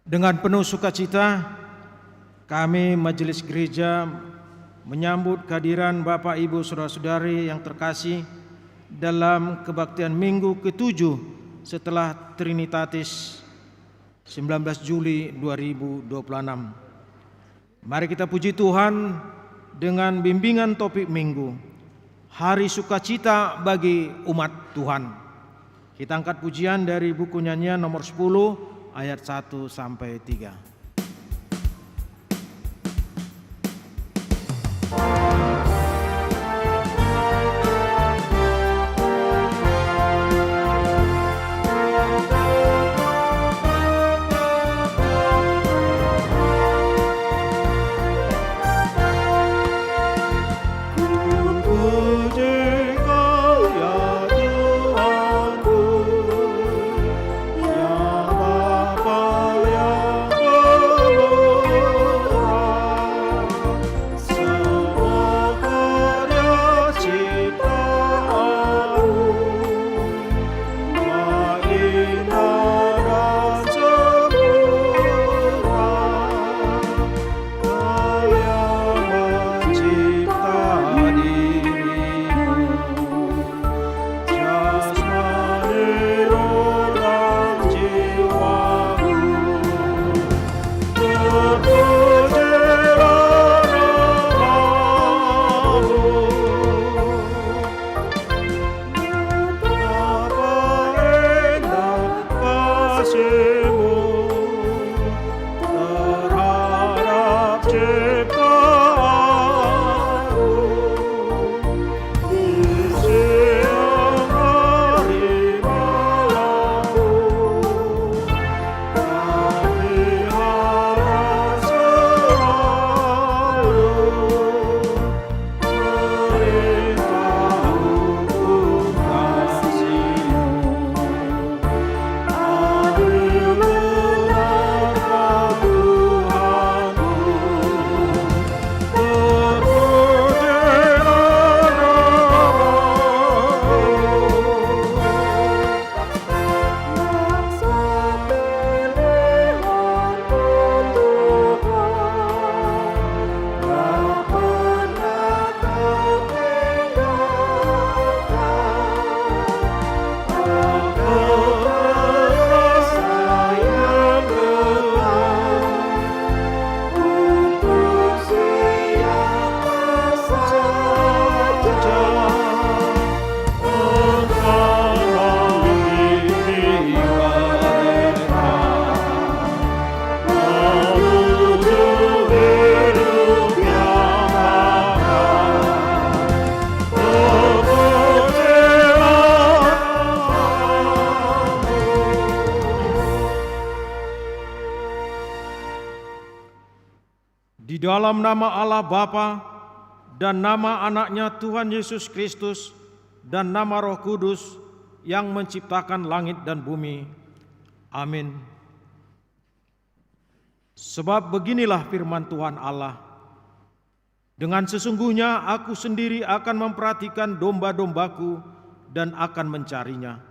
Dengan penuh sukacita, kami Majelis Gereja menyambut kehadiran Bapak Ibu Saudara-saudari yang terkasih dalam kebaktian Minggu ke-7 setelah Trinitatis 19 Juli 2026. Mari kita puji Tuhan dengan bimbingan topik Minggu, Hari Sukacita bagi Umat Tuhan. Kita angkat pujian dari buku nyanyian nomor 10 ayat 1 sampai 3. Di dalam nama Allah Bapa dan nama anaknya Tuhan Yesus Kristus dan nama Roh Kudus yang menciptakan langit dan bumi. Amin. Sebab beginilah firman Tuhan Allah. Dengan sesungguhnya aku sendiri akan memperhatikan domba-dombaku dan akan mencarinya.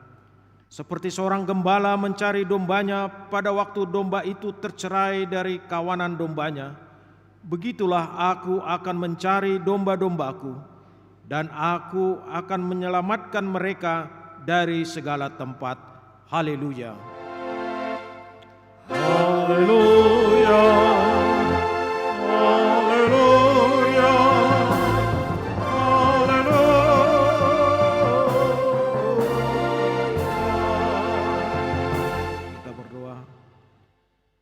Seperti seorang gembala mencari dombanya pada waktu domba itu tercerai dari kawanan dombanya, begitulah aku akan mencari domba-dombaku, dan aku akan menyelamatkan mereka dari segala tempat. Haleluya. Haleluya. Haleluya. Haleluya. Kita berdoa.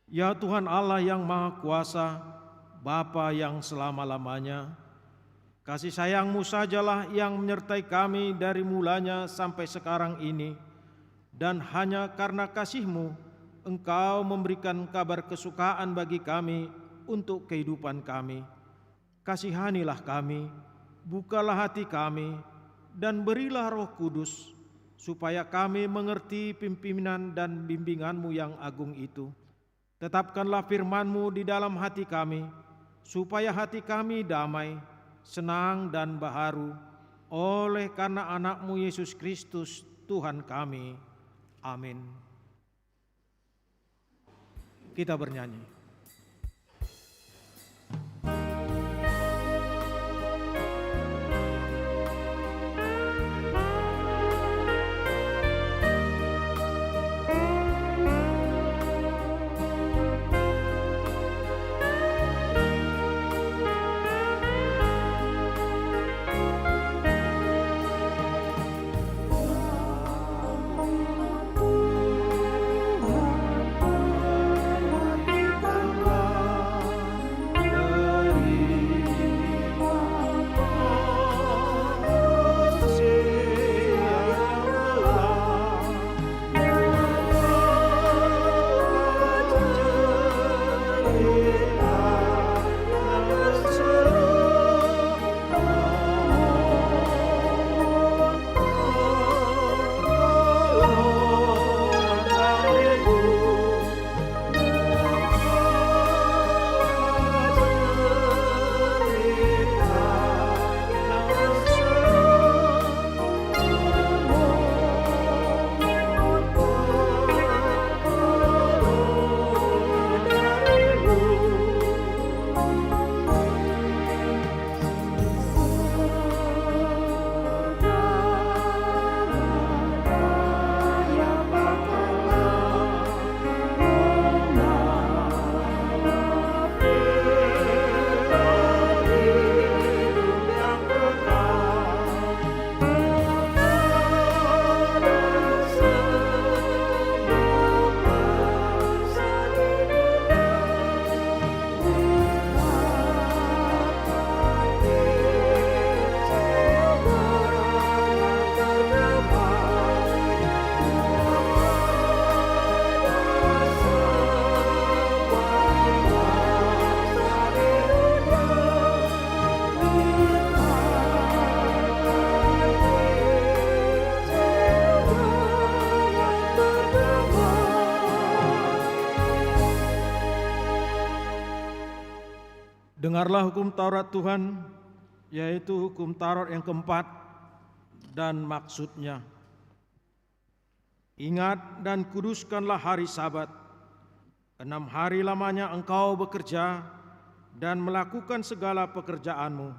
Ya Tuhan Allah yang Maha Kuasa, Bapa yang selama-lamanya, kasih sayang-Mu sajalah yang menyertai kami dari mulanya sampai sekarang ini, dan hanya karena kasih-Mu, Engkau memberikan kabar kesukaan bagi kami untuk kehidupan kami. Kasihanilah kami, bukalah hati kami, dan berilah Roh Kudus, supaya kami mengerti pimpinan dan bimbingan-Mu yang agung itu. Tetapkanlah firman-Mu di dalam hati kami, supaya hati kami damai, senang dan baharu oleh karena anak-Mu Yesus Kristus Tuhan kami. Amin. Kita bernyanyi. Dengarlah hukum Taurat Tuhan, yaitu hukum Taurat yang keempat dan maksudnya. Ingat dan kuduskanlah hari Sabat. 6 hari lamanya engkau bekerja dan melakukan segala pekerjaanmu.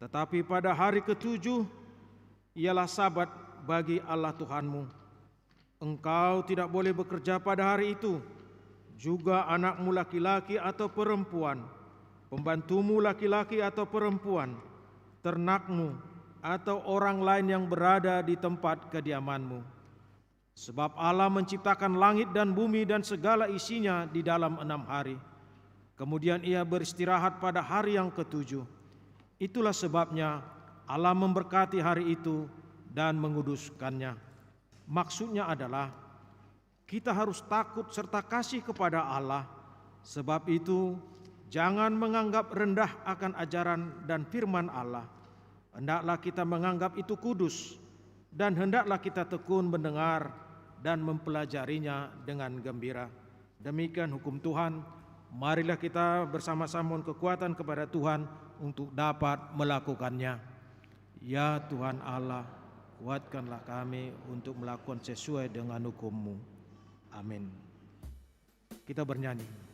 Tetapi pada hari ke-7 ialah Sabat bagi Allah Tuhanmu. Engkau tidak boleh bekerja pada hari itu, juga anakmu laki-laki atau perempuan, pembantumu laki-laki atau perempuan, ternakmu, atau orang lain yang berada di tempat kediamanmu. Sebab Allah menciptakan langit dan bumi dan segala isinya di dalam 6 hari. Kemudian Ia beristirahat pada hari yang ke-7. Itulah sebabnya Allah memberkati hari itu dan menguduskannya. Maksudnya adalah kita harus takut serta kasih kepada Allah. Sebab itu jangan menganggap rendah akan ajaran dan firman Allah. Hendaklah kita menganggap itu kudus, dan hendaklah kita tekun mendengar dan mempelajarinya dengan gembira. Demikian hukum Tuhan. Marilah kita bersama-sama kekuatan kepada Tuhan untuk dapat melakukannya. Ya Tuhan Allah, kuatkanlah kami untuk melakukan sesuai dengan hukum-Mu. Amin. Kita bernyanyi.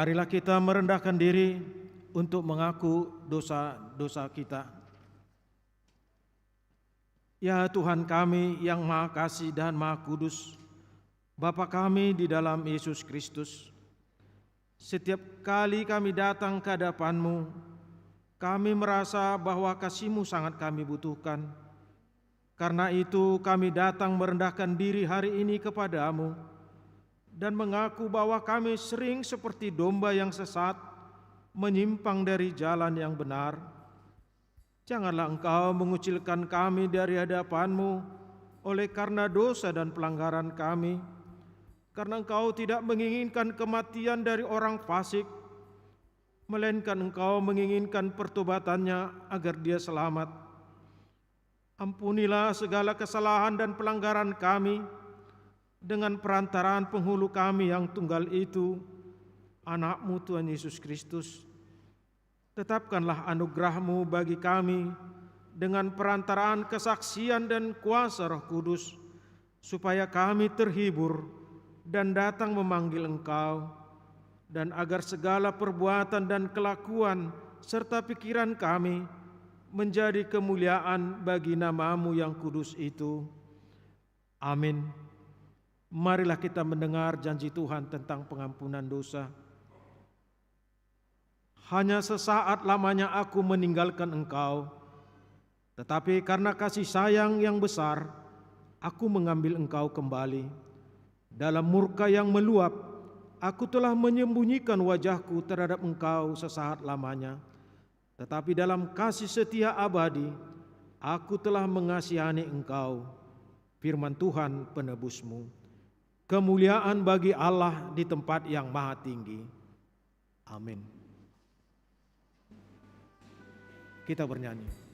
Marilah kita merendahkan diri untuk mengaku dosa-dosa kita. Ya Tuhan kami yang Maha Kasih dan Maha Kudus, Bapa kami di dalam Yesus Kristus, setiap kali kami datang ke hadapan-Mu, kami merasa bahwa kasih-Mu sangat kami butuhkan. Karena itu kami datang merendahkan diri hari ini kepada-Mu dan mengaku bahwa kami sering seperti domba yang sesat, menyimpang dari jalan yang benar. Janganlah Engkau mengucilkan kami dari hadapan-Mu oleh karena dosa dan pelanggaran kami, karena Engkau tidak menginginkan kematian dari orang fasik, melainkan Engkau menginginkan pertobatannya agar dia selamat. Ampunilah segala kesalahan dan pelanggaran kami dengan perantaraan penghulu kami yang tunggal itu, Anak-Mu Tuhan Yesus Kristus. Tetapkanlah anugerah-Mu bagi kami dengan perantaraan kesaksian dan kuasa Roh Kudus, supaya kami terhibur dan datang memanggil Engkau, dan agar segala perbuatan dan kelakuan serta pikiran kami menjadi kemuliaan bagi nama-Mu yang kudus itu. Amin. Marilah kita mendengar janji Tuhan tentang pengampunan dosa. Hanya sesaat lamanya aku meninggalkan engkau, tetapi karena kasih sayang yang besar, aku mengambil engkau kembali. Dalam murka yang meluap, aku telah menyembunyikan wajahku terhadap engkau sesaat lamanya. Tetapi dalam kasih setia abadi, aku telah mengasihani engkau. Firman Tuhan penebusmu. Kemuliaan bagi Allah di tempat yang maha tinggi. Amin. Kita bernyanyi.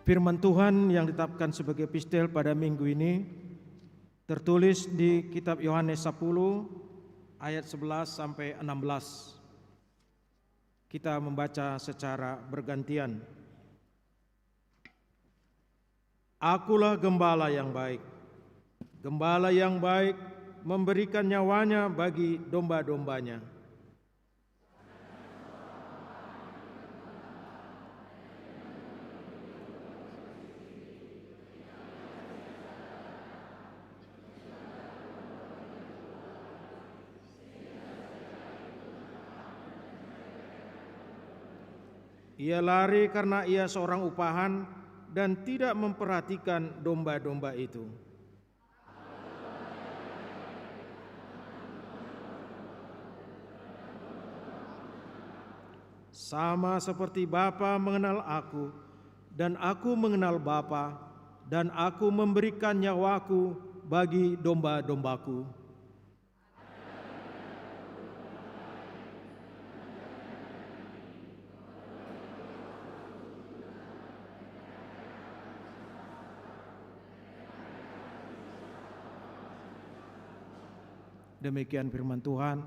Firman Tuhan yang ditetapkan sebagai epistel pada minggu ini tertulis di kitab Yohanes 10 ayat 11 sampai 16. Kita membaca secara bergantian. Akulah gembala yang baik. Gembala yang baik memberikan nyawanya bagi domba-dombanya. Ia lari karena ia seorang upahan dan tidak memperhatikan domba-domba itu. Sama seperti Bapa mengenal aku dan aku mengenal Bapa, dan aku memberikan nyawaku bagi domba-dombaku. Demikian firman Tuhan.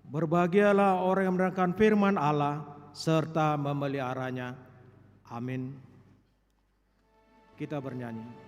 Berbahagialah orang yang mendengarkan firman Allah serta memeliharanya. Amin. Kita bernyanyi.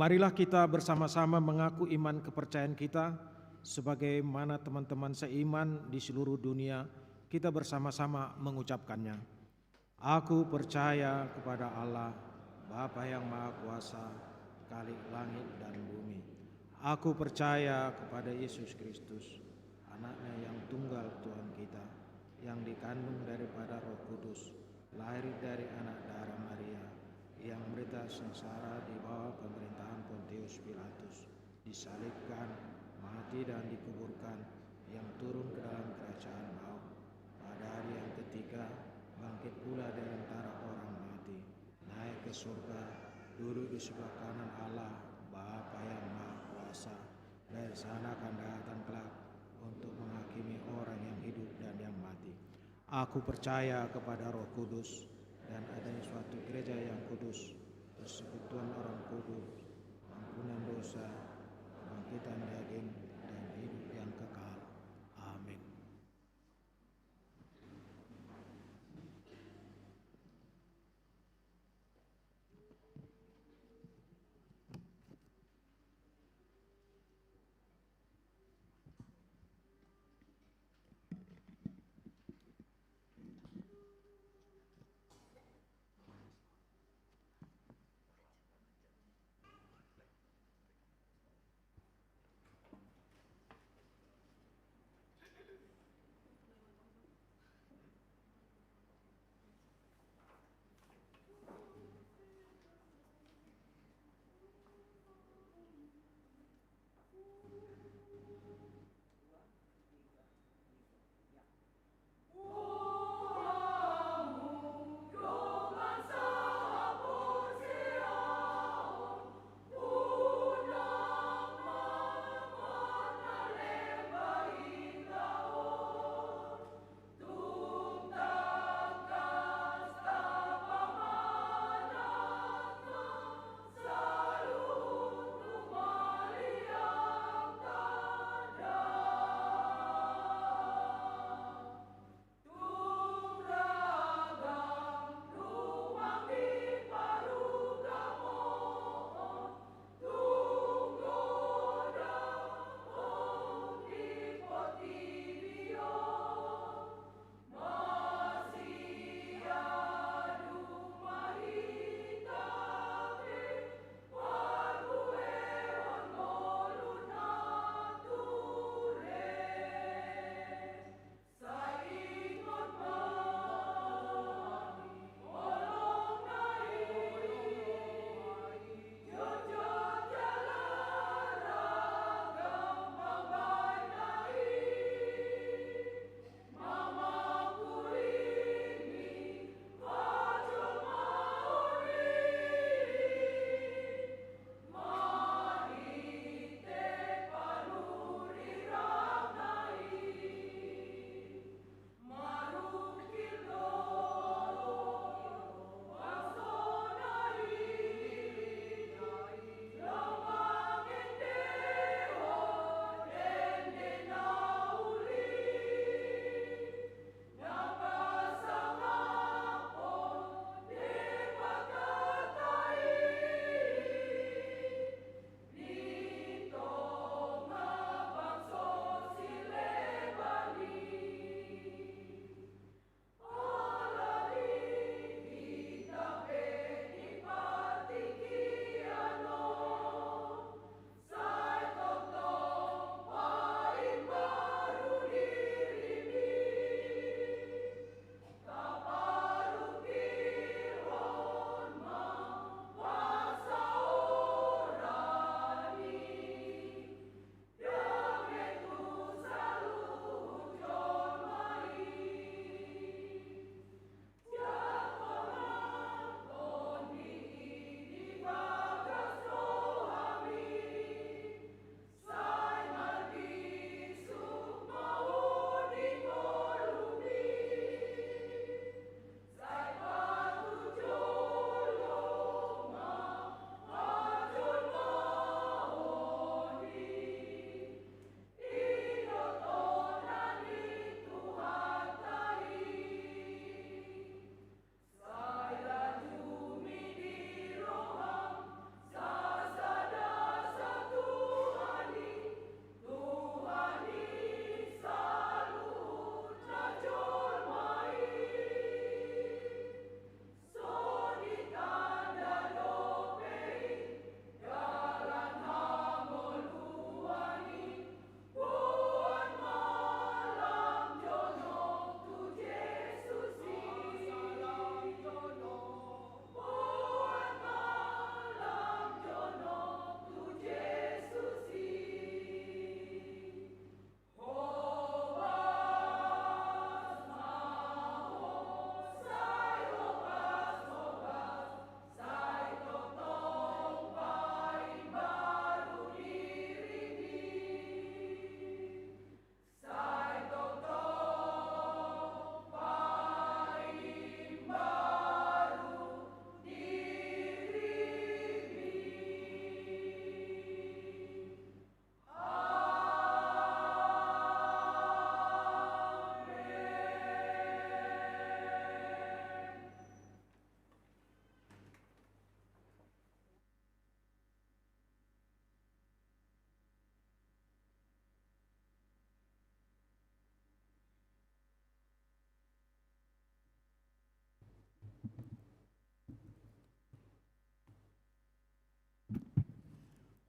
Marilah kita bersama-sama mengaku iman kepercayaan kita sebagaimana teman-teman seiman di seluruh dunia kita bersama-sama mengucapkannya. Aku percaya kepada Allah, Bapa yang Maha Kuasa, Khalik langit dan bumi. Aku percaya kepada Yesus Kristus, anaknya yang tunggal Tuhan kita, yang dikandung daripada Roh Kudus, lahir dari anak darah Maria, yang menderita sengsara di bawah pemerintahan Pontius Pilatus, disalibkan, mati dan dikuburkan, yang turun ke dalam kerajaan maut, pada hari yang ketiga bangkit pula dari antara orang mati, naik ke surga, duduk di sebelah kanan Allah Bapa yang Maha Kuasa. Dari sana akan datang kelak untuk menghakimi orang yang hidup dan yang mati. Aku percaya kepada Roh Kudus dan adanya suatu gereja yang kudus, persekutuan orang kudus, ampunan dosa, kebangkitan daging, dan hidup yang kekal. Amin.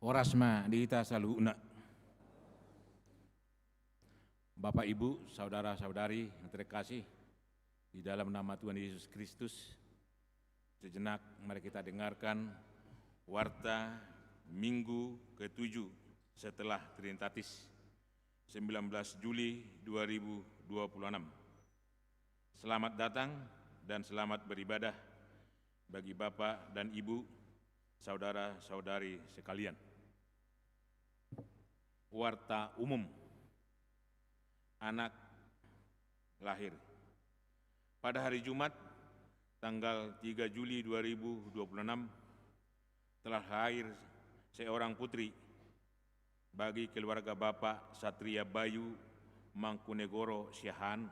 Orasma dihita saluna. Bapak, Ibu, saudara-saudari yang terkasih, di dalam nama Tuhan Yesus Kristus, sejenak mari kita dengarkan warta Minggu ke-7 setelah Trinitatis 19 Juli 2026. Selamat datang dan selamat beribadah bagi Bapak dan Ibu, saudara-saudari sekalian. Warta umum. Anak lahir. Pada hari Jumat, tanggal 3 Juli 2026, telah lahir seorang putri bagi keluarga Bapak Satria Bayu Mangkunegoro Syahan,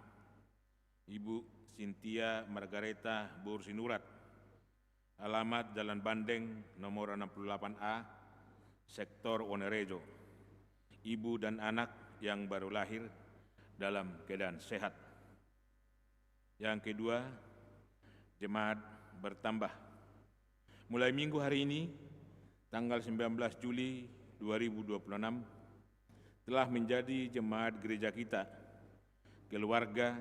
Ibu Cynthia Margareta Bursinurat, alamat Jalan Bandeng nomor 68A, Sektor Wonorejo. Ibu dan anak yang baru lahir dalam keadaan sehat. Yang kedua, jemaat bertambah. Mulai minggu hari ini, tanggal 19 Juli 2026, telah menjadi jemaat gereja kita, keluarga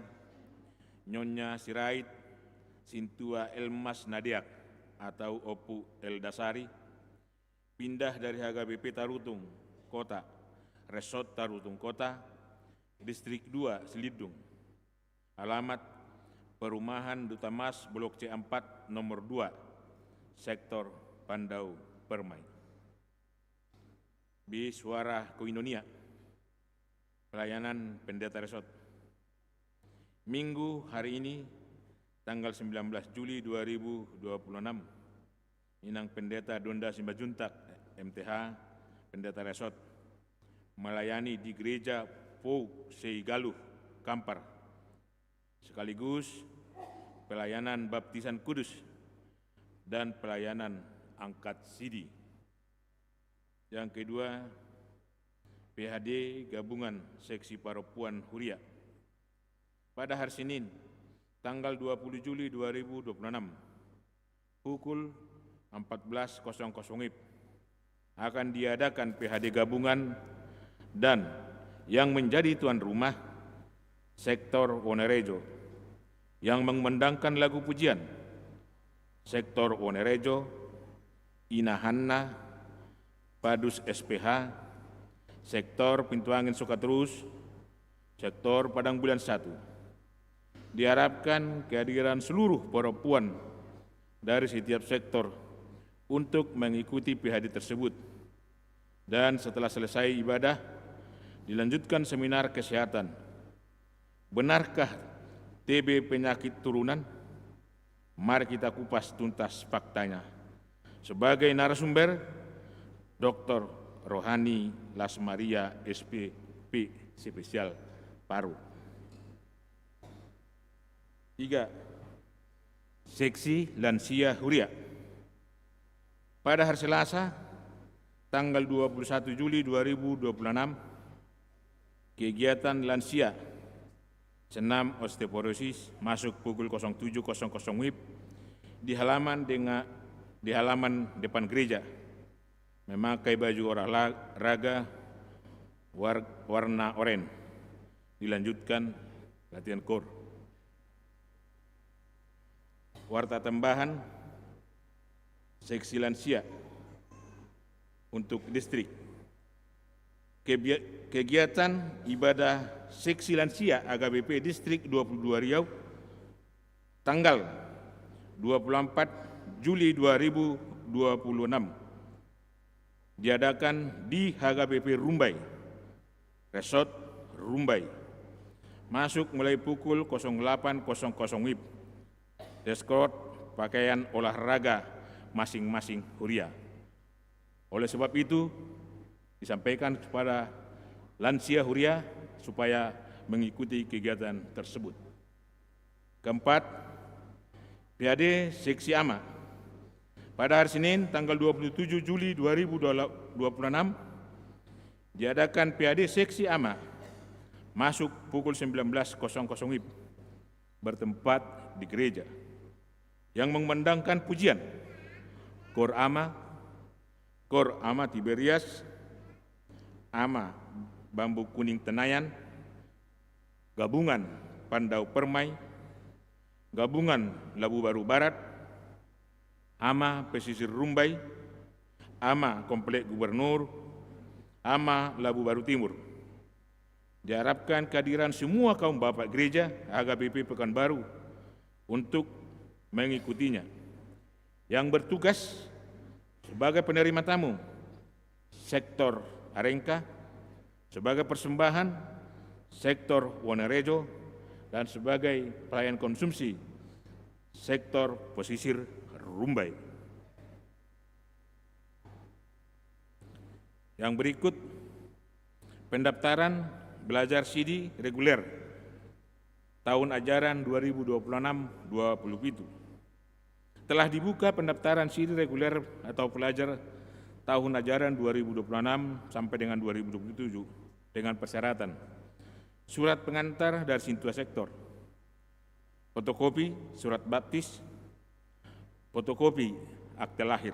Nyonya Sirait Sintua Elmas Nadiak atau Opu Eldasari, pindah dari HKBP Tarutung Kota, Resort Tarutung Kota, Distrik 2 Selidung, alamat Perumahan Duta Mas Blok C4 nomor 2, Sektor Pandau Permai. B. Suara Koinonia, pelayanan pendeta resort. Minggu hari ini, tanggal 19 Juli 2026, Inang Pendeta Donda Simbajuntak, MTH, pendeta resort, melayani di gereja Pou Seigaluh, Kampar, sekaligus pelayanan baptisan kudus dan pelayanan angkat sidi. Yang kedua, PHD Gabungan Seksi Paropuan Huria. Pada hari Senin, tanggal 20 Juli 2026, pukul 14.00 akan diadakan PHD Gabungan dan yang menjadi tuan rumah Sektor Wonorejo yang mengumandangkan lagu pujian Sektor Wonorejo, Inahanna, Padus SPH, Sektor Pintu Angin Sukaterus, Sektor Padang Bulan 1. Diharapkan kehadiran seluruh perempuan dari setiap sektor untuk mengikuti PHD tersebut. Dan setelah selesai ibadah, dilanjutkan seminar kesehatan. Benarkah TB penyakit turunan? Mari kita kupas tuntas faktanya. Sebagai narasumber, Dr. Rohani Lasmaria SPP Spesial Paru. 3. Seksi Lansia Huria. Pada hari Selasa, tanggal 21 Juli 2026, kegiatan lansia senam osteoporosis masuk pukul 07.00 WIB di halaman depan gereja, memakai baju olahraga warna oranye, dilanjutkan latihan core. Warta tambahan seksi lansia untuk distrik. Kegiatan ibadah seksi lansia HKBP Distrik 22 Riau tanggal 24 Juli 2026 diadakan di HKBP Rumbai, Resort Rumbai, masuk mulai pukul 08.00 WIB. Dress code pakaian olahraga masing-masing Huria. Oleh sebab itu, disampaikan kepada lansia Huria supaya mengikuti kegiatan tersebut. Keempat, PHD Seksi AMA. Pada hari Senin, tanggal 27 Juli 2026, diadakan PHD Seksi AMA, masuk pukul 19.00 WIB, bertempat di gereja, yang mengumandangkan pujian, Kor AMA, Kor Ama Tiberias, Ama Bambu Kuning Tenayan, Gabungan Pandau Permai, Gabungan Labu Baru Barat, Ama Pesisir Rumbai, Ama Komplek Gubernur, Ama Labu Baru Timur. Diharapkan kehadiran semua kaum bapak gereja HKBP Pekanbaru untuk mengikutinya, yang bertugas sebagai penerima tamu sektor Arengka, sebagai persembahan sektor Wonorejo, dan sebagai pelayan konsumsi sektor pesisir Rumbai. Yang berikut pendaftaran belajar CD reguler tahun ajaran 2026-27. Telah dibuka pendaftaran CD reguler atau pelajar tahun ajaran 2026 sampai dengan 2027 dengan persyaratan surat pengantar dari Sintua Sektor, fotokopi surat baptis, fotokopi akte lahir.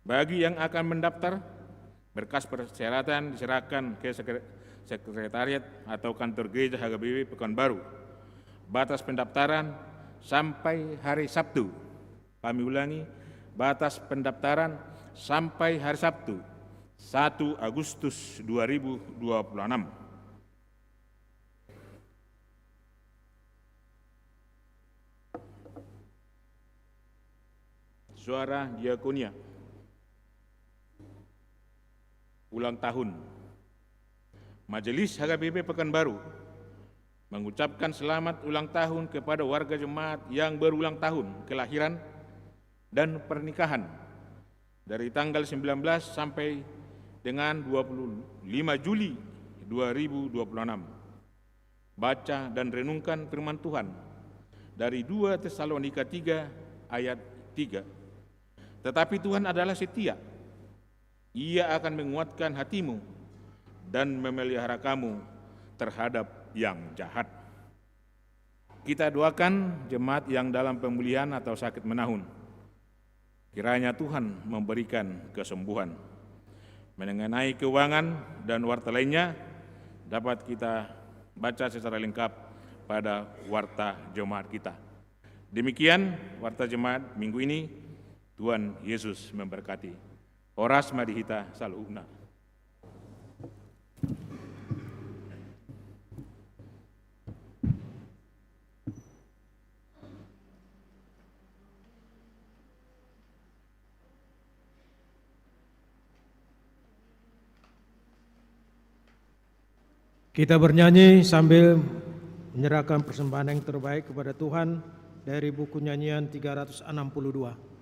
Bagi yang akan mendaftar, berkas persyaratan diserahkan ke sekretariat atau kantor gereja HKBP Pekanbaru. Batas pendaftaran sampai hari Sabtu. Kami ulangi, batas pendaftaran sampai hari Sabtu, 1 Agustus 2026. Suara diakonia. Ulang tahun. Majelis HKBP Pekanbaru mengucapkan selamat ulang tahun kepada warga jemaat yang berulang tahun kelahiran dan pernikahan dari tanggal 19 sampai dengan 25 Juli 2026. Baca dan renungkan firman Tuhan dari 2 Tesalonika 3 ayat 3. Tetapi Tuhan adalah setia. Ia akan menguatkan hatimu dan memelihara kamu terhadap yang jahat. Kita doakan jemaat yang dalam pemulihan atau sakit menahun. Kiranya Tuhan memberikan kesembuhan. Mengenai keuangan dan warta lainnya dapat kita baca secara lengkap pada warta jemaat kita. Demikian warta jemaat minggu ini. Tuhan Yesus memberkati. Horas madihita saluhna. Kita bernyanyi sambil menyerahkan persembahan yang terbaik kepada Tuhan dari buku nyanyian 362.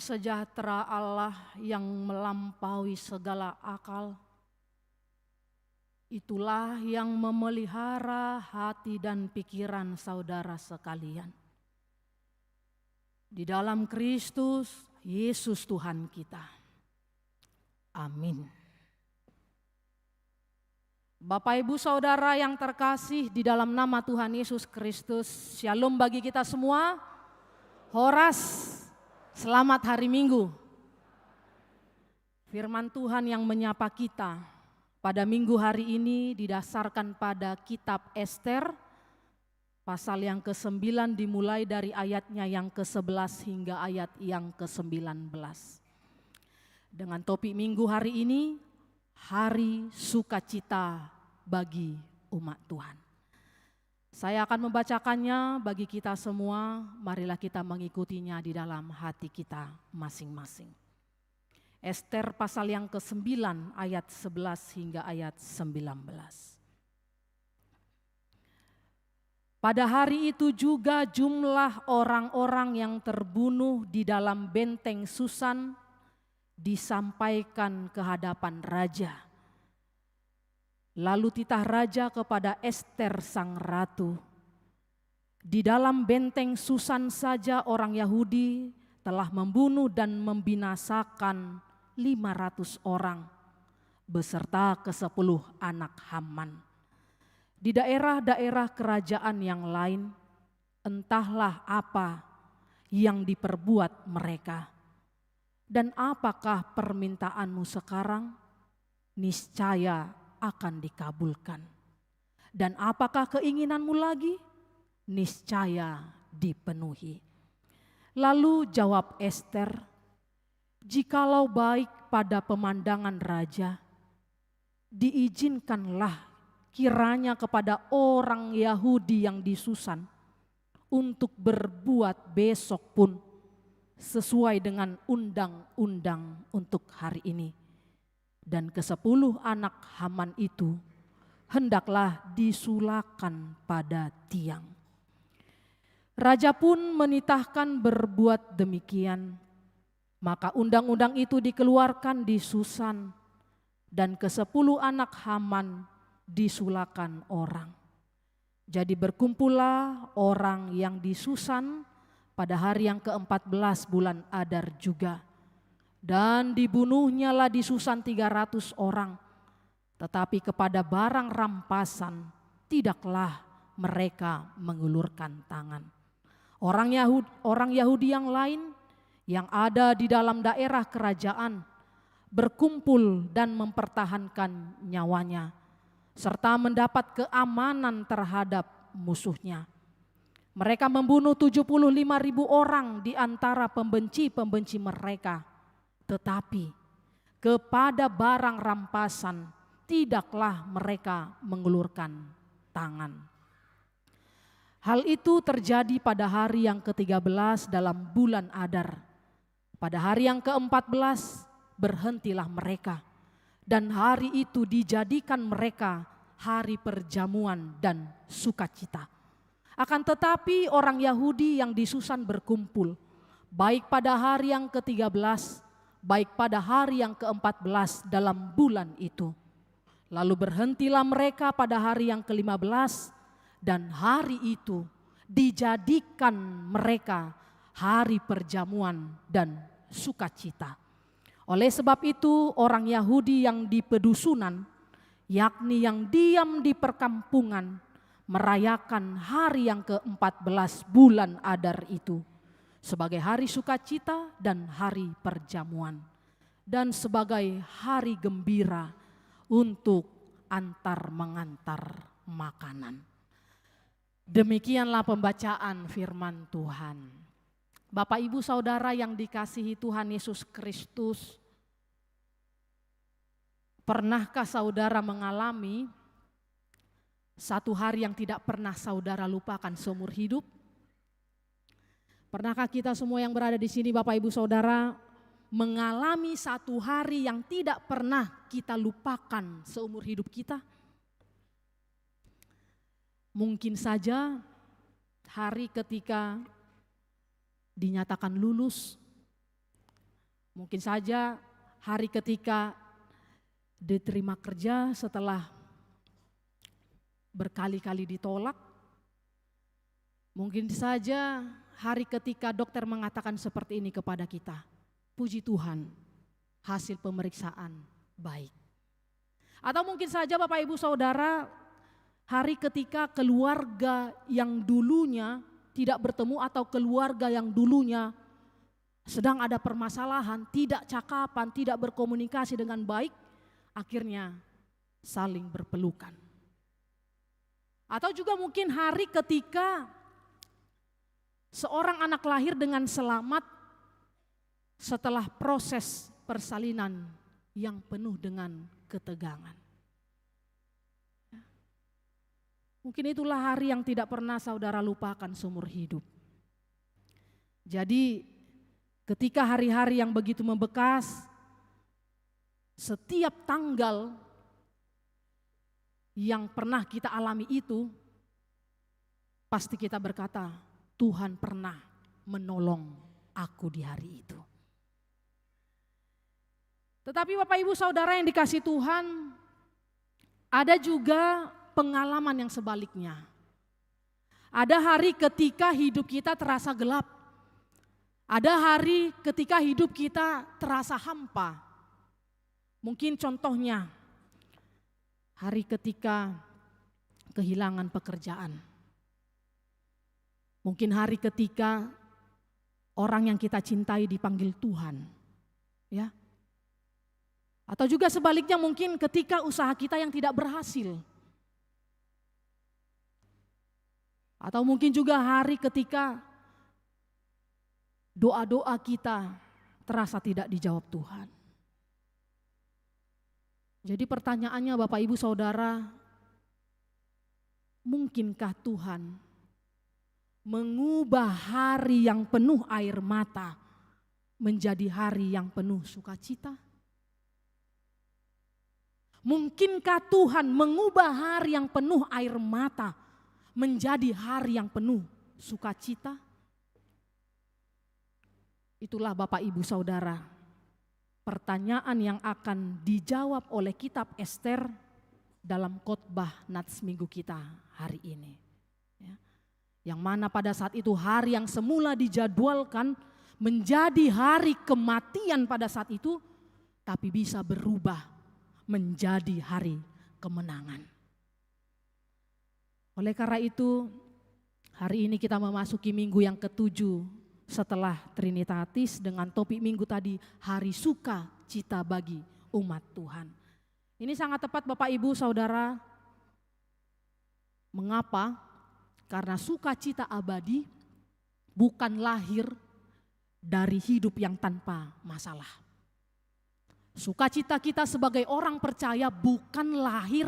Damai sejahtera Allah yang melampaui segala akal, itulah yang memelihara hati dan pikiran saudara sekalian. Di dalam Kristus Yesus Tuhan kita. Amin. Bapak Ibu Saudara yang terkasih di dalam nama Tuhan Yesus Kristus, Shalom bagi kita semua. Horas, selamat hari Minggu. Firman Tuhan yang menyapa kita pada minggu hari ini didasarkan pada kitab Ester, pasal yang ke-9 dimulai dari ayatnya yang ke-11 hingga ayat yang ke-19. Dengan topik minggu hari ini, Hari Sukacita bagi umat Tuhan. Saya akan membacakannya bagi kita semua, marilah kita mengikutinya di dalam hati kita masing-masing. Ester pasal yang ke-9 ayat 11 hingga ayat 19. Pada hari itu juga jumlah orang-orang yang terbunuh di dalam benteng Susan disampaikan ke hadapan raja. Lalu titah raja kepada Ester sang ratu, di dalam benteng Susan saja orang Yahudi telah membunuh dan membinasakan 500 orang beserta ke-10 anak Haman. Di daerah-daerah kerajaan yang lain, entahlah apa yang diperbuat mereka. Dan apakah permintaanmu sekarang? Niscaya akan dikabulkan. Dan apakah keinginanmu lagi? Niscaya dipenuhi. Lalu jawab Ester, jikalau baik pada pemandangan raja, diizinkanlah kiranya kepada orang Yahudi yang di Susan untuk berbuat besok pun sesuai dengan undang-undang untuk hari ini. Dan ke-10 anak Haman itu hendaklah disulakan pada tiang. Raja pun menitahkan berbuat demikian. Maka undang-undang itu dikeluarkan di Susan, dan ke-10 anak Haman disulakan orang. Jadi berkumpullah orang yang di Susan pada hari yang ke-14 bulan Adar juga. Dan dibunuhnyalah di Susan 300 orang. Tetapi kepada barang rampasan tidaklah mereka mengulurkan tangan. Orang Yahudi yang lain yang ada di dalam daerah kerajaan berkumpul dan mempertahankan nyawanya, serta mendapat keamanan terhadap musuhnya. Mereka membunuh 75.000 orang di antara pembenci-pembenci mereka. Tetapi kepada barang rampasan tidaklah mereka mengulurkan tangan. Hal itu terjadi pada hari yang ke-13 dalam bulan Adar. Pada hari yang ke-14 berhentilah mereka. Dan hari itu dijadikan mereka hari perjamuan dan sukacita. Akan tetapi orang Yahudi yang di Susan berkumpul, baik pada hari yang ke-13, baik pada hari yang ke-14 dalam bulan itu. Lalu berhentilah mereka pada hari yang ke-15, dan hari itu dijadikan mereka hari perjamuan dan sukacita. Oleh sebab itu orang Yahudi yang di pedusunan, yakni yang diam di perkampungan, merayakan hari yang ke-14 bulan Adar itu sebagai hari sukacita dan hari perjamuan, dan sebagai hari gembira untuk antar mengantar makanan. Demikianlah pembacaan firman Tuhan. Bapak Ibu Saudara yang dikasihi Tuhan Yesus Kristus, pernahkah saudara mengalami satu hari yang tidak pernah saudara lupakan seumur hidup? Pernahkah kita semua yang berada di sini Bapak Ibu Saudara mengalami satu hari yang tidak pernah kita lupakan seumur hidup kita? Mungkin saja hari ketika dinyatakan lulus Mungkin saja hari ketika diterima kerja setelah berkali-kali ditolak. Mungkin saja hari ketika dokter mengatakan seperti ini kepada kita. Puji Tuhan, hasil pemeriksaan baik. Atau mungkin saja Bapak Ibu Saudara, hari ketika keluarga yang dulunya tidak bertemu atau keluarga yang dulunya sedang ada permasalahan, tidak cakapan, tidak berkomunikasi dengan baik, akhirnya saling berpelukan. Atau juga mungkin hari ketika seorang anak lahir dengan selamat setelah proses persalinan yang penuh dengan ketegangan. Mungkin itulah hari yang tidak pernah saudara lupakan seumur hidup. Jadi ketika hari-hari yang begitu membekas, setiap tanggal yang pernah kita alami itu, pasti kita berkata, Tuhan pernah menolong aku di hari itu. Tetapi Bapak Ibu Saudara yang dikasihi Tuhan, ada juga pengalaman yang sebaliknya. Ada hari ketika hidup kita terasa gelap. Ada hari ketika hidup kita terasa hampa. Mungkin contohnya hari ketika kehilangan pekerjaan. Mungkin hari ketika orang yang kita cintai dipanggil Tuhan. Ya. Atau juga sebaliknya mungkin ketika usaha kita yang tidak berhasil. Atau mungkin juga hari ketika doa-doa kita terasa tidak dijawab Tuhan. Jadi pertanyaannya Bapak Ibu Saudara, mungkinkah Tuhan mengubah hari yang penuh air mata menjadi hari yang penuh sukacita? Mungkinkah Tuhan mengubah hari yang penuh air mata menjadi hari yang penuh sukacita? Itulah Bapak Ibu Saudara, pertanyaan yang akan dijawab oleh kitab Ester dalam khotbah Nats Minggu kita hari ini. Ya. Yang mana pada saat itu hari yang semula dijadwalkan menjadi hari kematian pada saat itu, tapi bisa berubah menjadi hari kemenangan. Oleh karena itu, hari ini kita memasuki minggu yang ke-7 setelah Trinitatis dengan topik minggu tadi, hari sukacita bagi umat Tuhan. Ini sangat tepat Bapak Ibu Saudara. Mengapa? Karena sukacita abadi bukan lahir dari hidup yang tanpa masalah. Sukacita kita sebagai orang percaya bukan lahir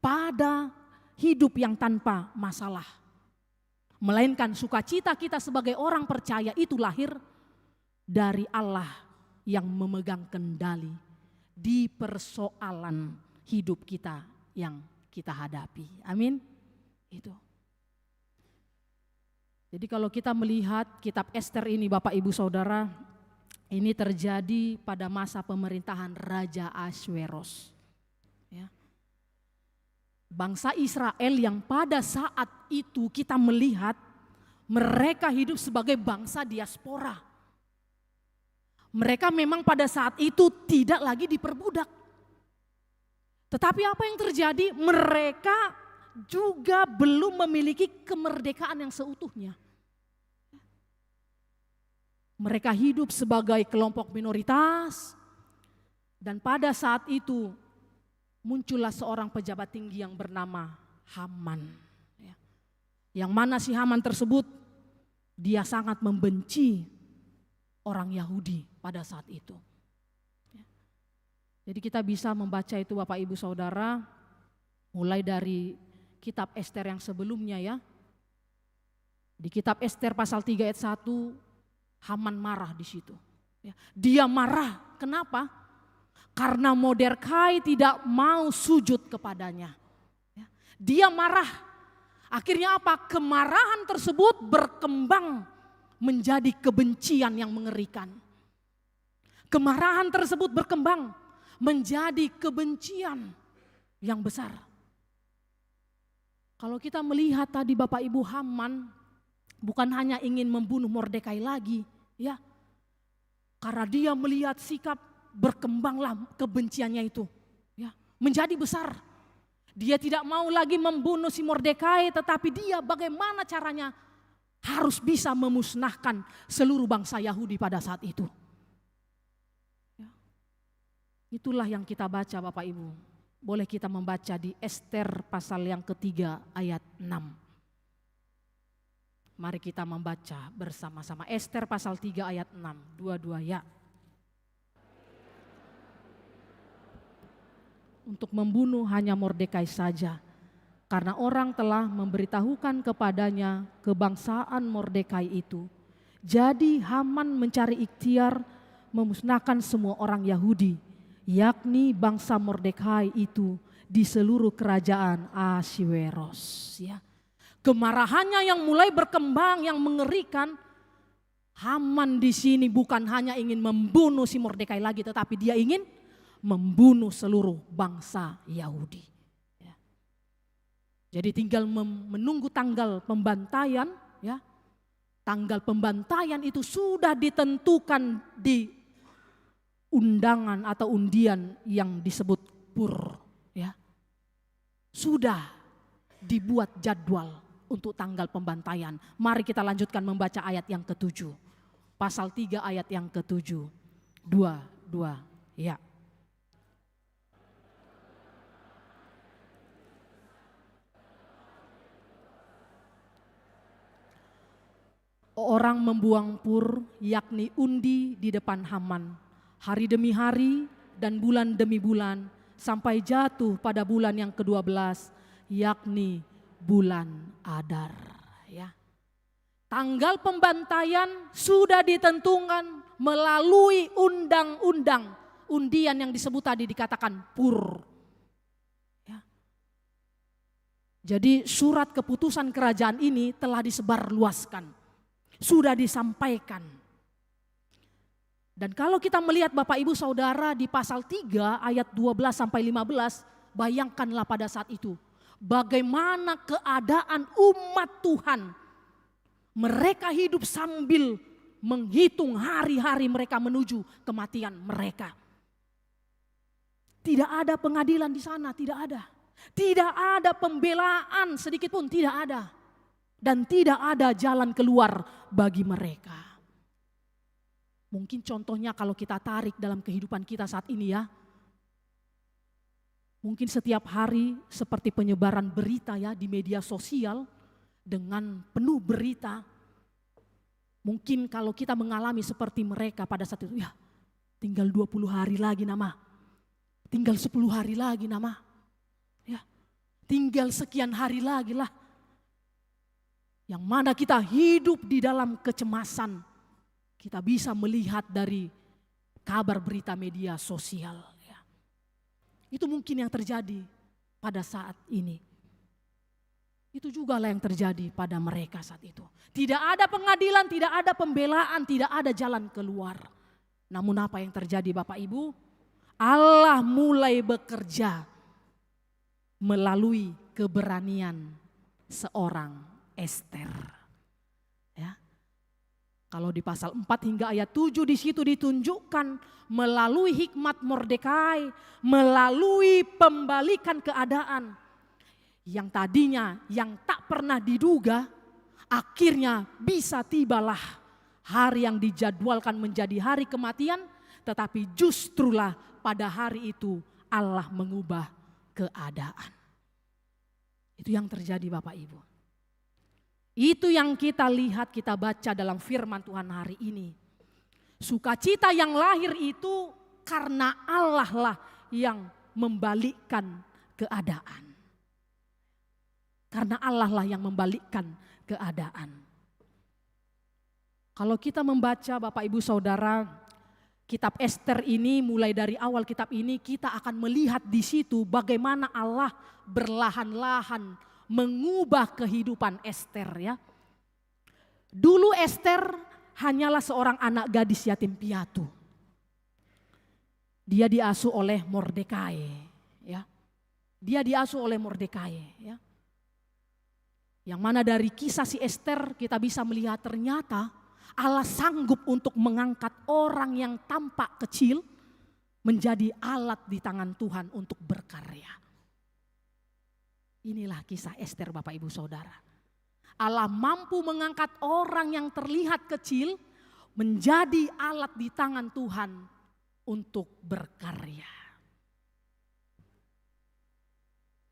pada hidup yang tanpa masalah. Melainkan sukacita kita sebagai orang percaya itu lahir dari Allah yang memegang kendali di persoalan hidup kita yang kita hadapi. Amin. Itu. Jadi kalau kita melihat kitab Ester ini Bapak Ibu Saudara, ini terjadi pada masa pemerintahan Raja Ahasweros. Ya. Bangsa Israel yang pada saat itu kita melihat mereka hidup sebagai bangsa diaspora. Mereka memang pada saat itu tidak lagi diperbudak. Tetapi apa yang terjadi? Mereka juga belum memiliki kemerdekaan yang seutuhnya. Mereka hidup sebagai kelompok minoritas dan pada saat itu muncullah seorang pejabat tinggi yang bernama Haman. Yang mana si Haman tersebut, dia sangat membenci orang Yahudi pada saat itu. Jadi kita bisa membaca itu Bapak Ibu Saudara, mulai dari kitab Ester yang sebelumnya ya. Di kitab Ester pasal 3 ayat 1, Haman marah di situ. Dia marah, kenapa? Karena Mordekai tidak mau sujud kepadanya. Dia marah. Akhirnya apa? Kemarahan tersebut berkembang menjadi kebencian yang mengerikan. Kemarahan tersebut berkembang menjadi kebencian yang besar. Kalau kita melihat tadi Bapak Ibu, Haman bukan hanya ingin membunuh Mordekai lagi, ya. Karena dia melihat sikap, berkembanglah kebenciannya itu, ya, menjadi besar. Dia tidak mau lagi membunuh si Mordekai, tetapi dia bagaimana caranya harus bisa memusnahkan seluruh bangsa Yahudi pada saat itu. Ya. Itulah yang kita baca Bapak Ibu. Boleh kita membaca di Ester pasal yang ketiga ayat 6. Mari kita membaca bersama-sama Ester pasal 3 ayat 6. Dua-dua ya. Untuk membunuh hanya Mordekai saja, karena orang telah memberitahukan kepadanya kebangsaan Mordekai itu. Jadi Haman mencari ikhtiar memusnahkan semua orang Yahudi, yakni bangsa Mordekai itu di seluruh kerajaan Ahasweros. Ya. Kemarahannya yang mulai berkembang, yang mengerikan. Haman di sini bukan hanya ingin membunuh si Mordekai lagi, tetapi dia ingin membunuh seluruh bangsa Yahudi. Ya. Jadi tinggal menunggu tanggal pembantaian. Ya. Tanggal pembantaian itu sudah ditentukan di undangan atau undian yang disebut Pur. Ya. Sudah dibuat jadwal untuk tanggal pembantaian. Mari kita lanjutkan membaca ayat yang ke-7. Pasal 3 ayat yang ke-7. 2. Ya. Orang membuang pur, yakni undi di depan Haman, hari demi hari dan bulan demi bulan, sampai jatuh pada bulan yang ke-12, yakni bulan Adar. Ya. Tanggal pembantaian sudah ditentukan melalui undang-undang undian yang disebut tadi dikatakan Pur. Ya. Jadi surat keputusan kerajaan ini telah disebarluaskan, sudah disampaikan. Dan kalau kita melihat Bapak Ibu Saudara di pasal 3 ayat 12 sampai 15, bayangkanlah pada saat itu bagaimana keadaan umat Tuhan. Mereka hidup sambil menghitung hari-hari mereka menuju kematian mereka. Tidak ada pengadilan di sana, tidak ada. Tidak ada pembelaan sedikit pun, tidak ada. Dan tidak ada jalan keluar bagi mereka. Mungkin contohnya kalau kita tarik dalam kehidupan kita saat ini ya. Mungkin setiap hari seperti penyebaran berita ya di media sosial dengan penuh berita. Mungkin kalau kita mengalami seperti mereka pada saat itu, ya tinggal 20 hari lagi nama. Tinggal 10 hari lagi nama. Ya, tinggal sekian hari lagi lah. Yang mana kita hidup di dalam kecemasan. Kita bisa melihat dari kabar berita media sosial. Itu mungkin yang terjadi pada saat ini. Itu juga lah yang terjadi pada mereka saat itu. Tidak ada pengadilan, tidak ada pembelaan, tidak ada jalan keluar. Namun apa yang terjadi Bapak Ibu? Allah mulai bekerja melalui keberanian seorang Ester. Ya. Kalau di pasal 4 hingga ayat 7 di situ ditunjukkan melalui hikmat Mordekai, melalui pembalikan keadaan yang tadinya yang tak pernah diduga, akhirnya bisa tibalah hari yang dijadwalkan menjadi hari kematian, tetapi justrulah pada hari itu Allah mengubah keadaan. Itu yang terjadi Bapak Ibu. Itu yang kita lihat, kita baca dalam firman Tuhan hari ini. Sukacita yang lahir itu karena Allah lah yang membalikkan keadaan. Karena Allah lah yang membalikkan keadaan. Kalau kita membaca Bapak Ibu Saudara, kitab Ester ini mulai dari awal kitab ini kita akan melihat di situ bagaimana Allah berlahan-lahan mengubah kehidupan Ester ya. Dulu Ester hanyalah seorang anak gadis yatim piatu. Dia diasuh oleh Mordekai, ya. Dia diasuh oleh Mordekai, ya. Yang mana dari kisah si Ester kita bisa melihat ternyata Allah sanggup untuk mengangkat orang yang tampak kecil menjadi alat di tangan Tuhan untuk berkarya. Inilah kisah Ester, Bapak Ibu Saudara. Allah mampu mengangkat orang yang terlihat kecil menjadi alat di tangan Tuhan untuk berkarya.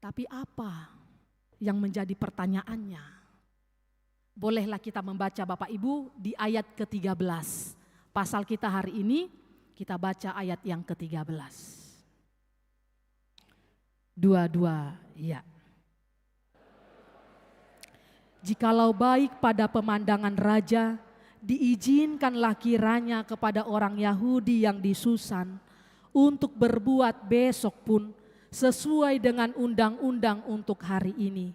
Tapi apa yang menjadi pertanyaannya? Bolehlah kita membaca Bapak Ibu di ayat ke-13. Pasal kita hari ini kita baca ayat yang ke-13. Dua-dua, ya. Jikalau baik pada pemandangan raja, diizinkanlah kiranya kepada orang Yahudi yang di Susan untuk berbuat besok pun sesuai dengan undang-undang untuk hari ini.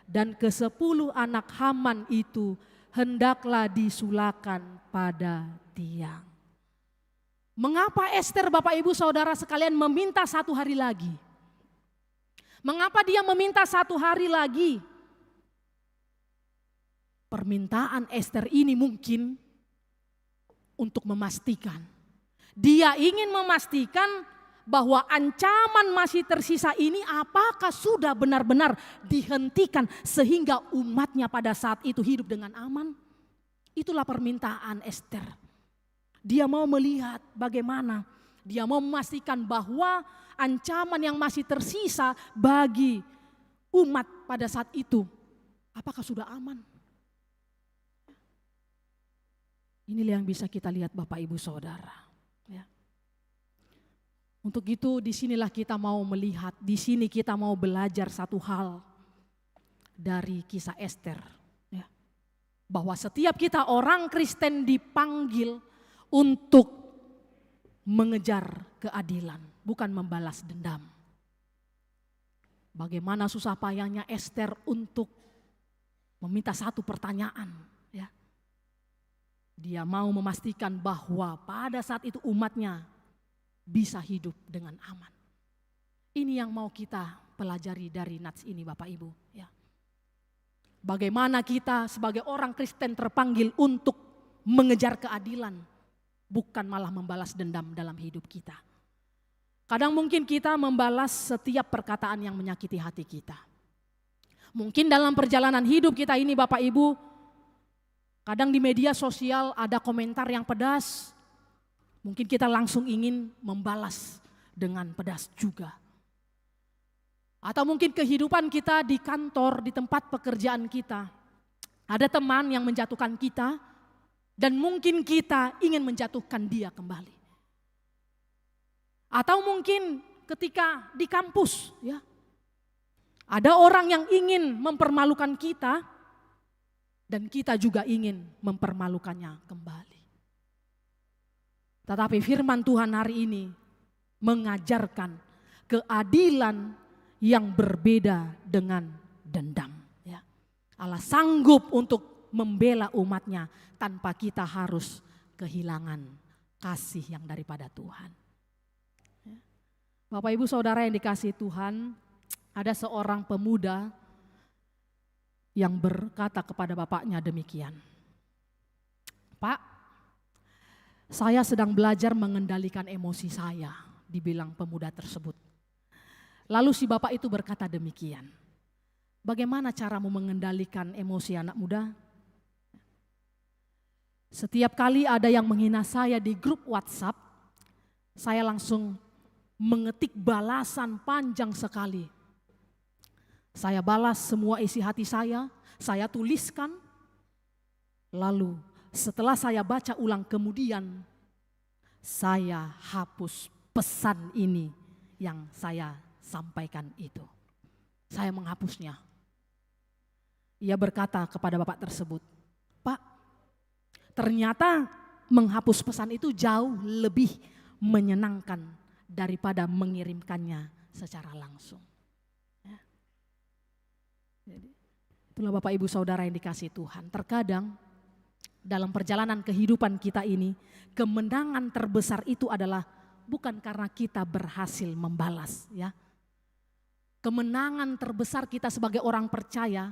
Dan ke-10 anak Haman itu hendaklah disulakan pada tiang. Mengapa Ester, Bapak Ibu Saudara sekalian, meminta 1 hari lagi? Mengapa dia meminta 1 hari lagi? Permintaan Ester ini mungkin untuk memastikan. Dia ingin memastikan bahwa ancaman masih tersisa ini apakah sudah benar-benar dihentikan sehingga umatnya pada saat itu hidup dengan aman. Itulah permintaan Ester. Dia mau melihat bagaimana, dia mau memastikan bahwa ancaman yang masih tersisa bagi umat pada saat itu, apakah sudah aman. Inilah yang bisa kita lihat Bapak Ibu Saudara. Ya. Untuk itu disinilah kita mau melihat, di sini kita mau belajar satu hal dari kisah Ester. Ya. Bahwa setiap kita orang Kristen dipanggil untuk mengejar keadilan, bukan membalas dendam. Bagaimana susah payahnya Ester untuk meminta satu pertanyaan. Ya. Dia mau memastikan bahwa pada saat itu umatnya bisa hidup dengan aman. Ini yang mau kita pelajari dari nats ini Bapak Ibu. Ya. Bagaimana kita sebagai orang Kristen terpanggil untuk mengejar keadilan, bukan malah membalas dendam dalam hidup kita. Kadang mungkin kita membalas setiap perkataan yang menyakiti hati kita. Mungkin dalam perjalanan hidup kita ini Bapak Ibu, kadang di media sosial ada komentar yang pedas, mungkin kita langsung ingin membalas dengan pedas juga. Atau mungkin kehidupan kita di kantor, di tempat pekerjaan kita, ada teman yang menjatuhkan kita dan mungkin kita ingin menjatuhkan dia kembali. Atau mungkin ketika di kampus, ya, ada orang yang ingin mempermalukan kita, dan kita juga ingin mempermalukannya kembali. Tetapi firman Tuhan hari ini mengajarkan keadilan yang berbeda dengan dendam. Ya. Allah sanggup untuk membela umatnya tanpa kita harus kehilangan kasih yang daripada Tuhan. Ya. Bapak Ibu Saudara yang dikasihi Tuhan, ada seorang pemuda yang berkata kepada bapaknya demikian. Pak, saya sedang belajar mengendalikan emosi saya, dibilang pemuda tersebut. Lalu si bapak itu berkata demikian. Bagaimana caramu mengendalikan emosi anak muda? Setiap kali ada yang menghina saya di grup WhatsApp, saya langsung mengetik balasan panjang sekali. Saya balas semua isi hati saya tuliskan, lalu setelah saya baca ulang kemudian, saya hapus pesan ini yang saya sampaikan itu. Saya menghapusnya. Ia berkata kepada bapak tersebut, Pak, ternyata menghapus pesan itu jauh lebih menyenangkan daripada mengirimkannya secara langsung. Jadi, itulah Bapak Ibu Saudara yang dikasihi Tuhan. Terkadang dalam perjalanan kehidupan kita ini, kemenangan terbesar itu adalah bukan karena kita berhasil membalas ya. Kemenangan terbesar kita sebagai orang percaya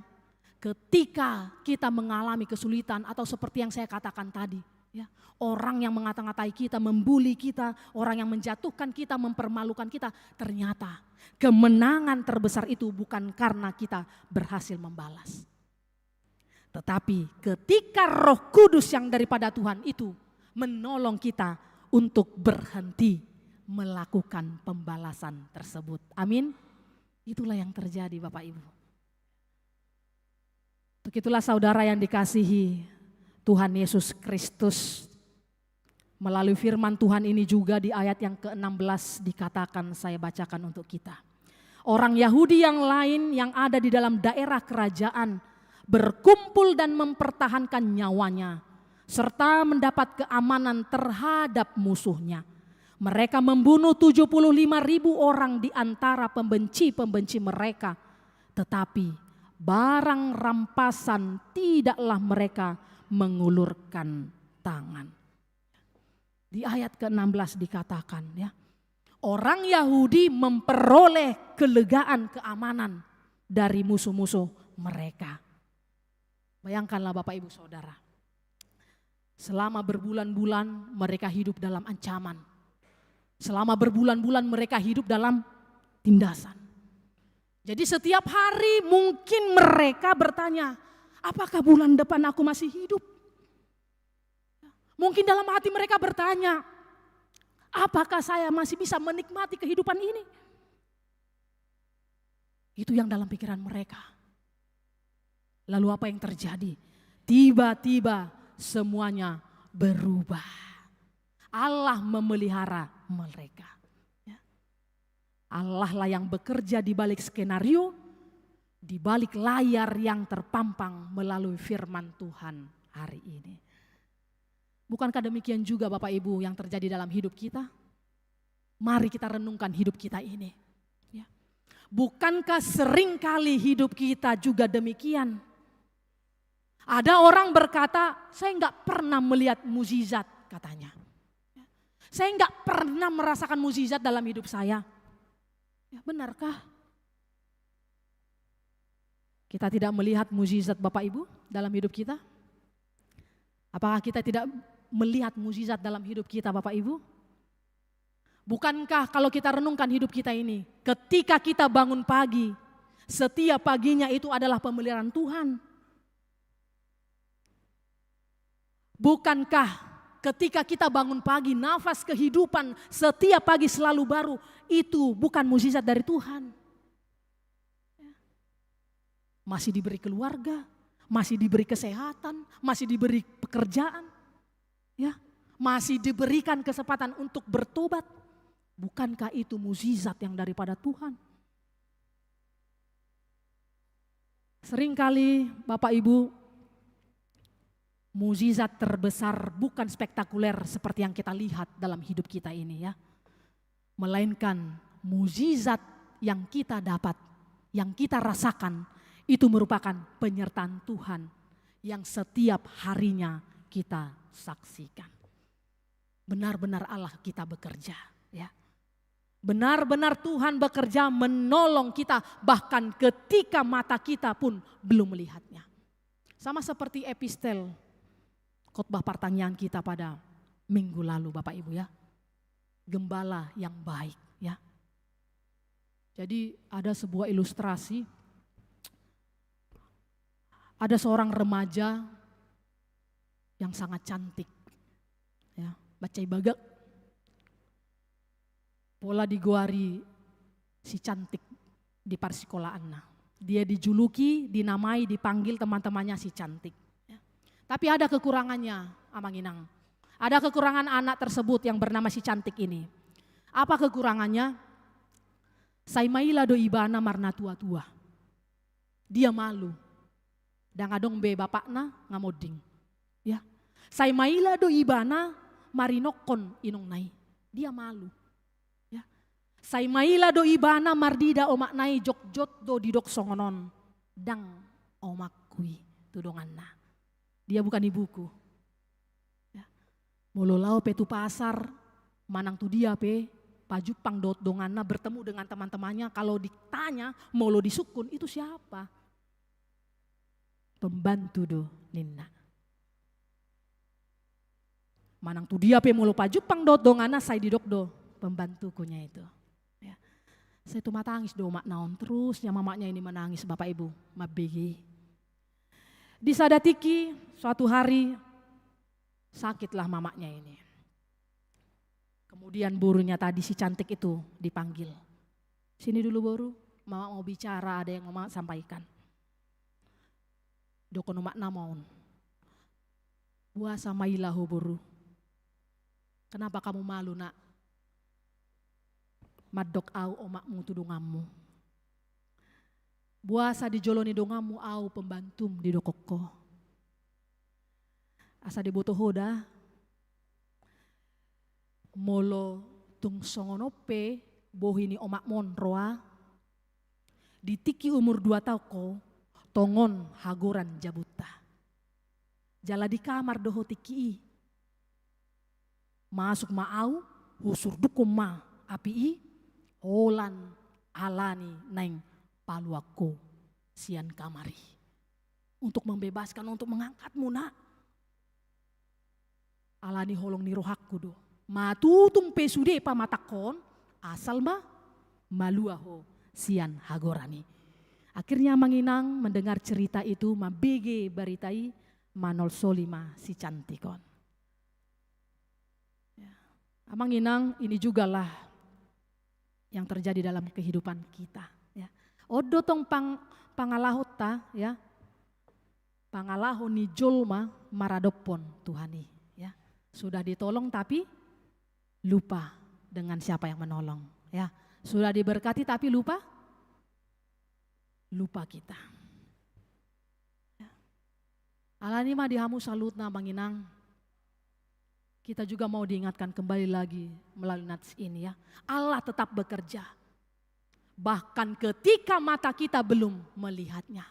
ketika kita mengalami kesulitan atau seperti yang saya katakan tadi ya. Orang yang mengata-ngatai kita, membuli kita, orang yang menjatuhkan kita, mempermalukan kita, ternyata kemenangan terbesar itu bukan karena kita berhasil membalas. Tetapi ketika Roh Kudus yang daripada Tuhan itu menolong kita untuk berhenti melakukan pembalasan tersebut. Amin. Itulah yang terjadi Bapak Ibu. Begitulah saudara yang dikasihi Tuhan Yesus Kristus. Melalui firman Tuhan ini juga di ayat yang ke-16 dikatakan, saya bacakan untuk kita. Orang Yahudi yang lain yang ada di dalam daerah kerajaan berkumpul dan mempertahankan nyawanya serta mendapat keamanan terhadap musuhnya. Mereka membunuh 75.000 orang di antara pembenci-pembenci mereka. Tetapi barang rampasan tidaklah mereka mengulurkan tangan. Di ayat ke-16 dikatakan ya, orang Yahudi memperoleh kelegaan keamanan dari musuh-musuh mereka. Bayangkanlah Bapak Ibu Saudara, selama berbulan-bulan mereka hidup dalam ancaman. Selama berbulan-bulan mereka hidup dalam tindasan. Jadi setiap hari mungkin mereka bertanya, apakah bulan depan aku masih hidup? Mungkin dalam hati mereka bertanya, apakah saya masih bisa menikmati kehidupan ini? Itu yang dalam pikiran mereka. Lalu apa yang terjadi? Tiba-tiba semuanya berubah. Allah memelihara mereka. Allah lah yang bekerja di balik skenario, di balik layar yang terpampang melalui firman Tuhan hari ini. Bukankah demikian juga Bapak Ibu yang terjadi dalam hidup kita? Mari kita renungkan hidup kita ini. Bukankah seringkali hidup kita juga demikian? Ada orang berkata, saya enggak pernah melihat mukjizat katanya. Saya enggak pernah merasakan mukjizat dalam hidup saya. Ya, benarkah? Kita tidak melihat mukjizat Bapak Ibu dalam hidup kita? Apakah kita tidak melihat mukjizat dalam hidup kita Bapak Ibu? Bukankah kalau kita renungkan hidup kita ini, ketika kita bangun pagi, setiap paginya itu adalah pemeliharaan Tuhan. Bukankah ketika kita bangun pagi, nafas kehidupan setiap pagi selalu baru, itu bukan mukjizat dari Tuhan. Masih diberi keluarga, masih diberi kesehatan, masih diberi pekerjaan, ya, masih diberikan kesempatan untuk bertobat. Bukankah itu mukjizat yang daripada Tuhan? Seringkali Bapak Ibu, mukjizat terbesar bukan spektakuler seperti yang kita lihat dalam hidup kita ini ya. Melainkan mukjizat yang kita dapat, yang kita rasakan, itu merupakan penyertaan Tuhan yang setiap harinya kita saksikan. Benar-benar Allah kita bekerja ya. Benar-benar Tuhan bekerja menolong kita bahkan ketika mata kita pun belum melihatnya. Sama seperti epistel khotbah pertanyaan kita pada minggu lalu Bapak Ibu ya. Gembala yang baik ya. Jadi ada sebuah ilustrasi. Ada seorang remaja yang sangat cantik. Ya, bacai bagak. Pola diguari si cantik di parsikolahan. Dia dijuluki, dinamai, dipanggil teman-temannya si cantik. Tapi ada kekurangannya, Amanginang. Ada kekurangan anak tersebut yang bernama si cantik ini. Apa kekurangannya? Saimaila do ibana marna tua-tua. Dia malu. Dan ngadong be bapakna ngamoding. Ya. Saimaila do ibana marinokon inong nai. Dia malu. Ya. Saimaila do ibana mardida omaknai jokjot do didok songonon. Dang omakui tudonganna. Dia bukan ibuku. Ya. Mololau petu pasar, Manang tu dia pe, pajupang dot dongana bertemu dengan teman-temannya. Kalau ditanya mau lo disukun itu siapa? Pembantu do Nina. Manang tu dia pe mau lo pajupang dot dongana saya didok do pembantukunya itu. Ya. Saya tuh matangis do mak naon terusnya mamanya ini menangis Bapak Ibu mabegi. Di sadatiki suatu hari sakitlah mamanya ini. Kemudian burunya tadi si cantik itu dipanggil. Sini dulu baru, mama mau bicara, ada yang mama sampaikan. Dokono makna maun. Buasa mailahu buru. Kenapa kamu malu nak? Madok au omakmu tudungamu. Buasa dijoloni dongamu au pembantum di dokoko. Asa dibutuh hoda. Molo tung songonope bohini omak monroa. Ditiki umur 2 tahun tongon hagoran jabuta. Jala di kamar doho tiki. Masuk maau husur dukum ma api holan alani neng paluako sian kamari. Untuk membebaskan, untuk mengangkatmu nak. Alani holong ni rohakku do. Matutung pesude pa matakon asal ma maluaho sian hagorani. Akhirnya Manginang mendengar cerita itu mabege baritai manol solima si cantikon. Ya. Manginang ini jugalah yang terjadi dalam kehidupan kita. Ya. Odo tong pangalahot ta ya. Pangalahon ni jolma maradopon Tuhani ya. Sudah ditolong tapi lupa dengan siapa yang menolong ya. Sudah diberkati tapi lupa kita. Ya. Alani mah dihamu salutna Manginang. Kita juga mau diingatkan kembali lagi melalui nats ini ya. Allah tetap bekerja. Bahkan ketika mata kita belum melihatnya.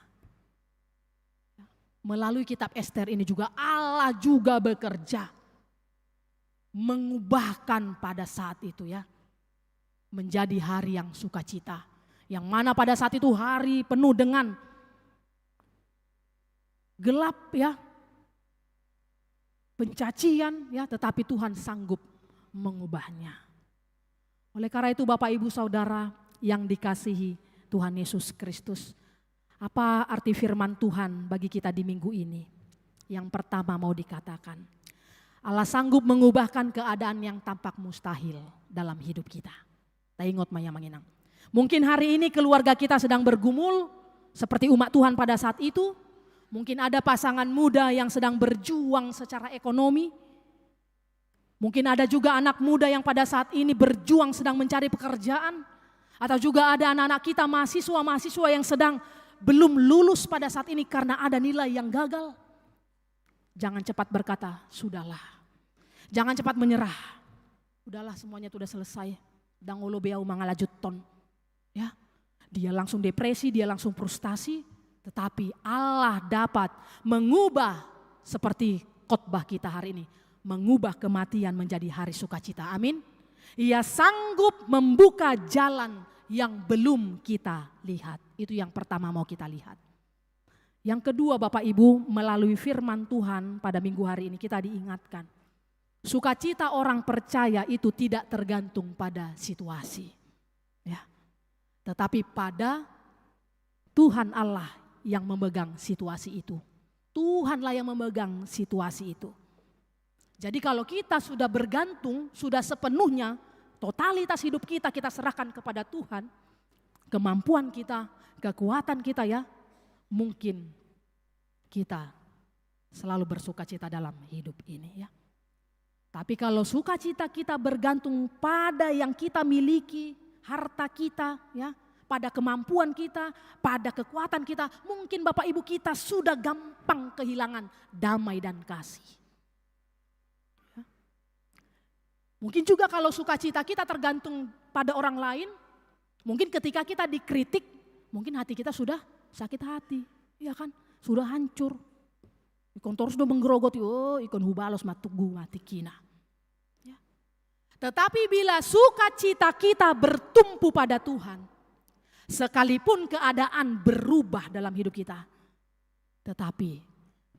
Melalui kitab Ester ini juga Allah juga bekerja. Mengubahkan pada saat itu ya. Menjadi hari yang sukacita. Yang mana pada saat itu hari penuh dengan gelap ya. Pencacian ya, tetapi Tuhan sanggup mengubahnya. Oleh karena itu Bapak Ibu Saudara yang dikasihi Tuhan Yesus Kristus. Apa arti firman Tuhan bagi kita di minggu ini? Yang pertama mau dikatakan, Allah sanggup mengubahkan keadaan yang tampak mustahil dalam hidup kita. Taingot maya Manginang. Mungkin hari ini keluarga kita sedang bergumul seperti umat Tuhan pada saat itu. Mungkin ada pasangan muda yang sedang berjuang secara ekonomi. Mungkin ada juga anak muda yang pada saat ini berjuang sedang mencari pekerjaan. Atau juga ada anak-anak kita mahasiswa-mahasiswa yang sedang belum lulus pada saat ini karena ada nilai yang gagal. Jangan cepat berkata, sudahlah. Jangan cepat menyerah. Udahlah semuanya sudah selesai. Dangolo beau mangalajut ton. Ya, dia langsung depresi, dia langsung frustasi. Tetapi Allah dapat mengubah seperti khotbah kita hari ini. Mengubah kematian menjadi hari sukacita. Amin. Ia sanggup membuka jalan yang belum kita lihat. Itu yang pertama mau kita lihat. Yang kedua Bapak Ibu, melalui firman Tuhan pada minggu hari ini kita diingatkan. Sukacita orang percaya itu tidak tergantung pada situasi. Ya. Tetapi pada Tuhan Allah yang memegang situasi itu. Tuhanlah yang memegang situasi itu. Jadi kalau kita sudah bergantung, sudah sepenuhnya, totalitas hidup kita serahkan kepada Tuhan, kemampuan kita, kekuatan kita ya, mungkin kita selalu bersukacita dalam hidup ini ya. Tapi kalau sukacita kita bergantung pada yang kita miliki, harta kita ya, pada kemampuan kita, pada kekuatan kita, mungkin Bapak Ibu kita sudah gampang kehilangan damai dan kasih. Ya. Mungkin juga kalau sukacita kita tergantung pada orang lain, mungkin ketika kita dikritik, mungkin hati kita sudah sakit hati, ya kan? Sudah hancur. Ikon terus udah menggerogoti, oh ikon hubalos matugu mati kina. Ya. Tetapi bila sukacita kita bertumpu pada Tuhan, sekalipun keadaan berubah dalam hidup kita, tetapi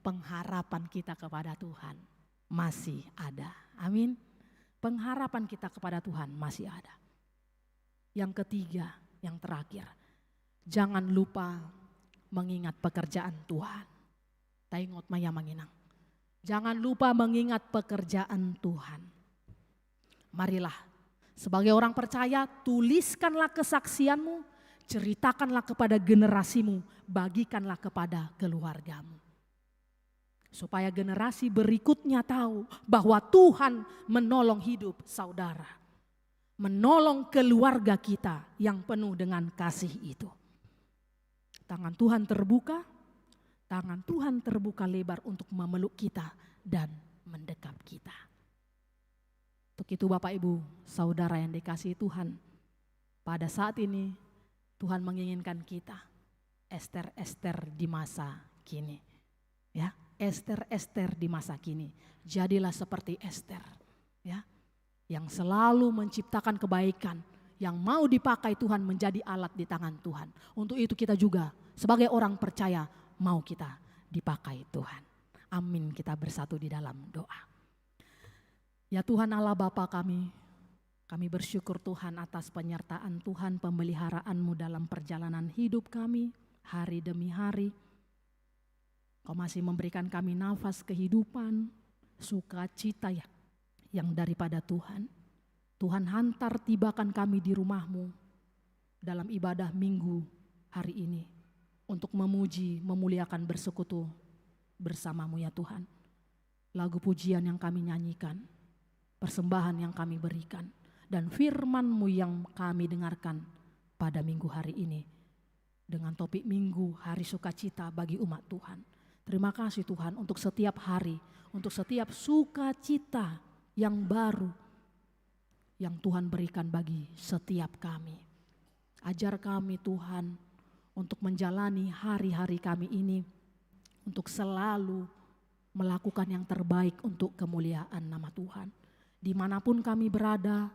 pengharapan kita kepada Tuhan masih ada. Amin. Pengharapan kita kepada Tuhan masih ada. Yang ketiga, yang terakhir, jangan lupa mengingat pekerjaan Tuhan. Taingot maya manginang. Jangan lupa mengingat pekerjaan Tuhan. Marilah, sebagai orang percaya, tuliskanlah kesaksianmu, ceritakanlah kepada generasimu, bagikanlah kepada keluargamu. Supaya generasi berikutnya tahu bahwa Tuhan menolong hidup saudara. Menolong keluarga kita yang penuh dengan kasih itu. Tangan Tuhan terbuka lebar untuk memeluk kita dan mendekap kita. Untuk itu Bapak Ibu, saudara yang dikasihi Tuhan, pada saat ini Tuhan menginginkan kita Ester-Ester di masa kini. Ya, Ester-Ester di masa kini. Jadilah seperti Ester, ya, yang selalu menciptakan kebaikan, yang mau dipakai Tuhan menjadi alat di tangan Tuhan. Untuk itu kita juga sebagai orang percaya mau kita dipakai Tuhan. Amin, kita bersatu di dalam doa. Ya Tuhan Allah Bapa kami bersyukur Tuhan atas penyertaan Tuhan, pemeliharaan-Mu dalam perjalanan hidup kami hari demi hari. Kau masih memberikan kami nafas kehidupan, sukacita yang daripada Tuhan. Tuhan hantar tibakan kami di rumah-Mu dalam ibadah minggu hari ini untuk memuji, memuliakan, bersekutu bersama-Mu ya Tuhan. Lagu pujian yang kami nyanyikan, persembahan yang kami berikan, dan firman-Mu yang kami dengarkan pada minggu hari ini. Dengan topik minggu hari sukacita bagi umat Tuhan. Terima kasih Tuhan untuk setiap hari, untuk setiap sukacita yang baru yang Tuhan berikan bagi setiap kami. Ajar kami Tuhan untuk menjalani hari-hari kami ini, untuk selalu melakukan yang terbaik untuk kemuliaan nama Tuhan. Dimanapun kami berada,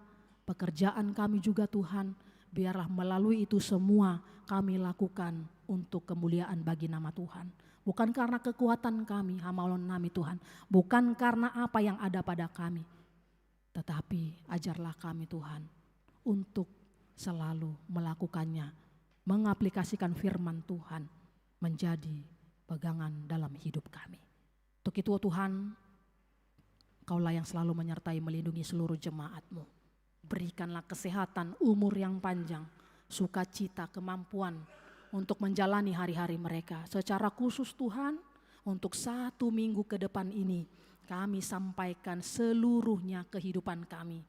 pekerjaan kami juga Tuhan, biarlah melalui itu semua kami lakukan untuk kemuliaan bagi nama Tuhan. Bukan karena kekuatan kami, hamalon nami Tuhan. Bukan karena apa yang ada pada kami. Tetapi ajarlah kami Tuhan untuk selalu melakukannya. Mengaplikasikan firman Tuhan menjadi pegangan dalam hidup kami. Untuk itu Tuhan, Kaulah yang selalu menyertai melindungi seluruh jemaat-Mu. Berikanlah kesehatan, umur yang panjang, sukacita, kemampuan untuk menjalani hari-hari mereka. Secara khusus Tuhan, untuk 1 minggu ke depan ini, kami sampaikan seluruhnya kehidupan kami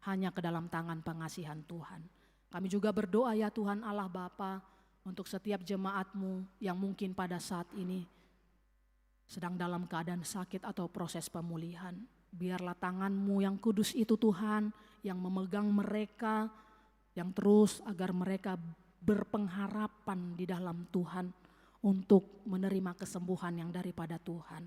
hanya ke dalam tangan pengasihan Tuhan. Kami juga berdoa ya Tuhan Allah Bapa, untuk setiap jemaat-Mu yang mungkin pada saat ini sedang dalam keadaan sakit atau proses pemulihan. Biarlah tangan-Mu yang kudus itu Tuhan, yang memegang mereka, yang terus agar mereka berpengharapan di dalam Tuhan untuk menerima kesembuhan yang daripada Tuhan.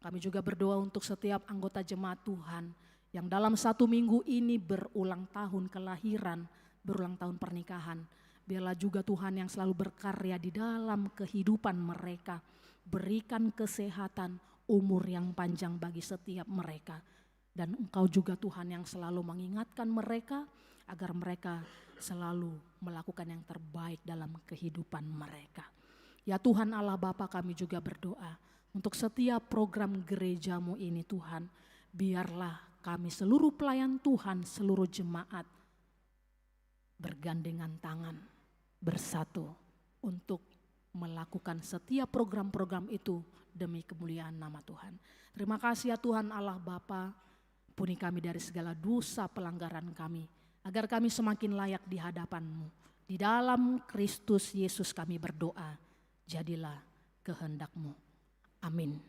Kami juga berdoa untuk setiap anggota jemaat Tuhan yang dalam 1 minggu ini berulang tahun kelahiran, berulang tahun pernikahan. Biarlah juga Tuhan yang selalu berkarya di dalam kehidupan mereka. Berikan kesehatan, umur yang panjang bagi setiap mereka. Dan Engkau juga Tuhan yang selalu mengingatkan mereka agar mereka selalu melakukan yang terbaik dalam kehidupan mereka. Ya Tuhan Allah Bapa, kami juga berdoa untuk setiap program gereja-Mu ini Tuhan. Biarlah kami seluruh pelayan Tuhan, seluruh jemaat bergandengan tangan, bersatu untuk melakukan setiap program-program itu demi kemuliaan nama Tuhan. Terima kasih ya Tuhan Allah Bapa, ampuni kami dari segala dosa pelanggaran kami, agar kami semakin layak di hadapan-Mu. Di dalam Kristus Yesus kami berdoa, jadilah kehendak-Mu. Amin.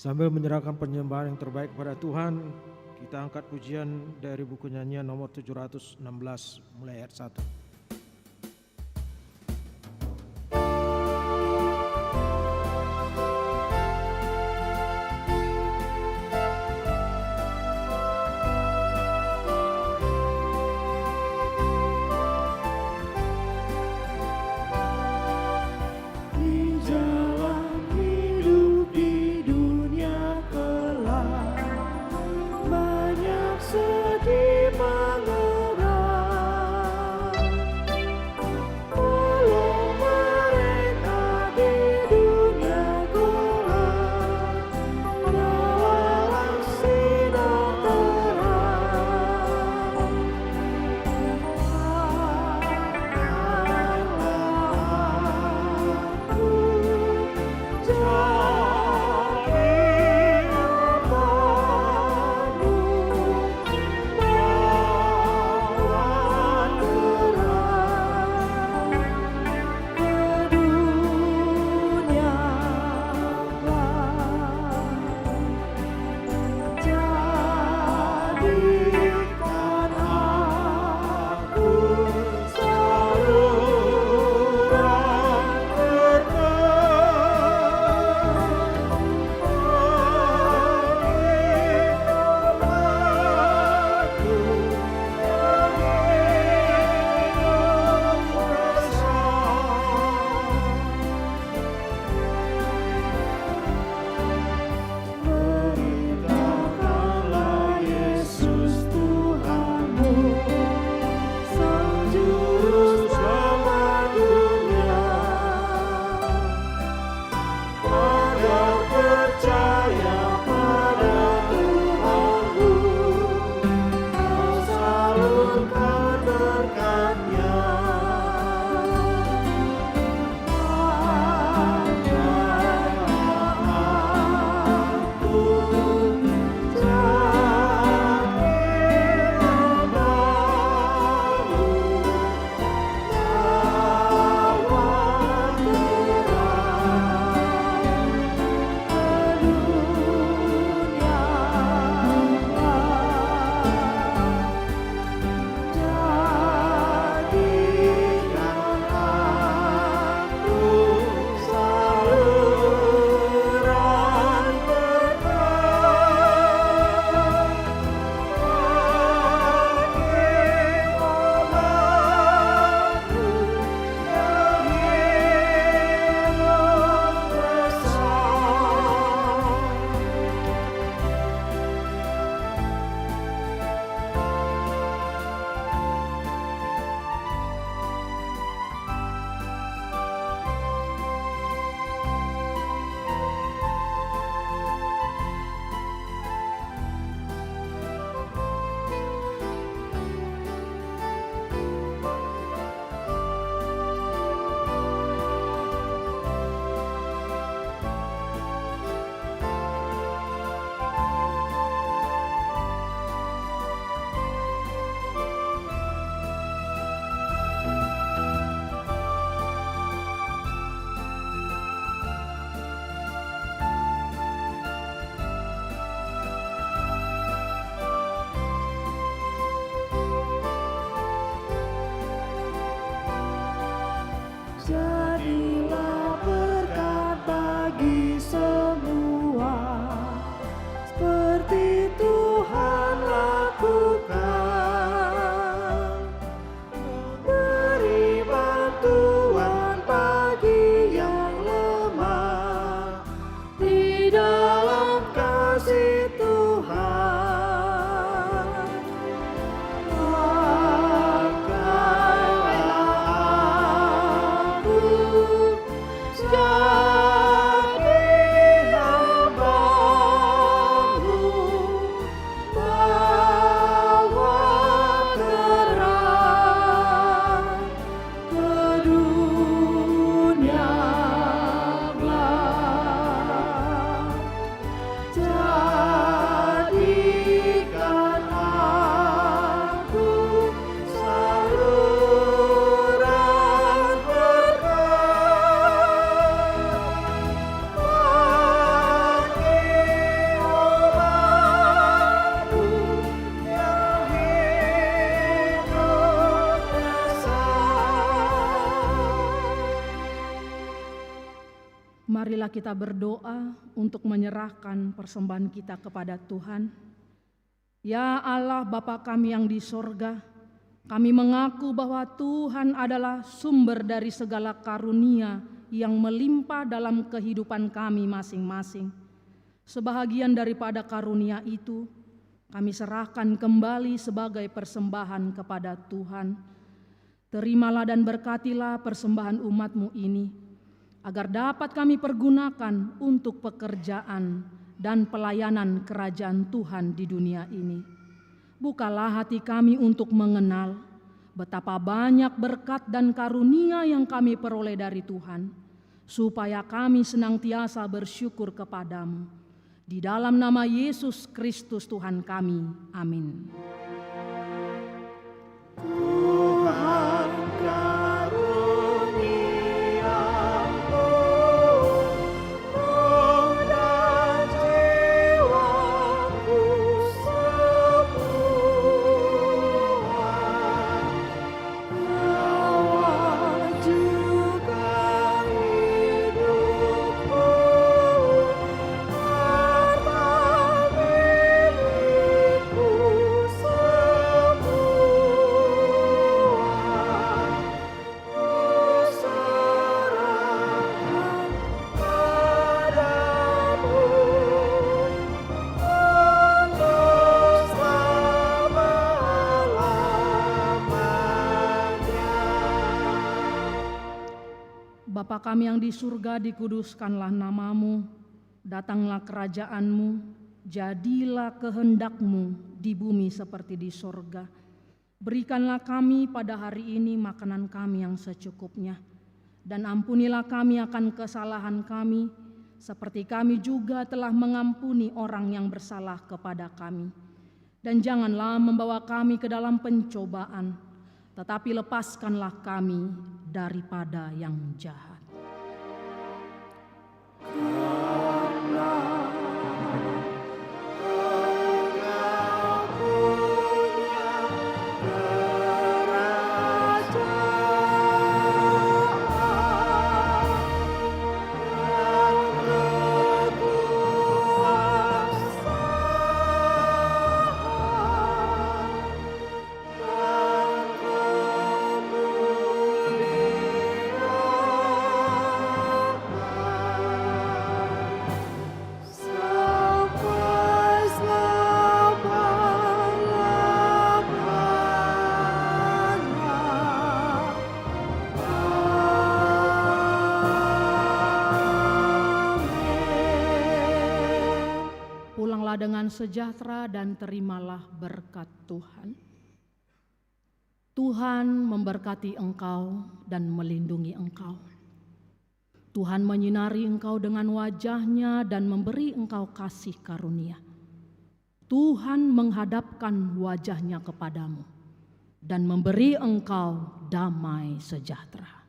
Sambil menyerahkan penyembahan yang terbaik kepada Tuhan, kita angkat pujian dari buku nyanyian nomor 716 mulai ayat 1. Banyak sedih mengerang, Marilah kita berdoa untuk menyerahkan persembahan kita kepada Tuhan. Ya Allah Bapa kami yang di sorga, kami mengaku bahwa Tuhan adalah sumber dari segala karunia yang melimpah dalam kehidupan kami masing-masing. Sebahagian daripada karunia itu kami serahkan kembali sebagai persembahan kepada Tuhan. Terimalah dan berkatilah persembahan umat-Mu ini, agar dapat kami pergunakan untuk pekerjaan dan pelayanan kerajaan Tuhan di dunia ini. Bukalah hati kami untuk mengenal betapa banyak berkat dan karunia yang kami peroleh dari Tuhan, supaya kami senantiasa bersyukur kepadamu. Di dalam nama Yesus Kristus Tuhan kami, amin. Tuhan karuniamu, roh dan jiwaku semua, nyawa juga hidupku, harta milikku semua. Bapa kami yang di surga, dikuduskanlah namamu, datanglah kerajaanmu, jadilah kehendak-Mu di bumi seperti di surga. Berikanlah kami pada hari ini makanan kami yang secukupnya, dan ampunilah kami akan kesalahan kami, seperti kami juga telah mengampuni orang yang bersalah kepada kami. Dan janganlah membawa kami ke dalam pencobaan, tetapi lepaskanlah kami daripada yang jahat. Pulanglah dengan sejahtera dan terimalah berkat Tuhan. Tuhan memberkati engkau dan melindungi engkau. Tuhan menyinari engkau dengan wajah-Nya dan memberi engkau kasih karunia. Tuhan menghadapkan wajah-Nya kepadamu dan memberi engkau damai sejahtera.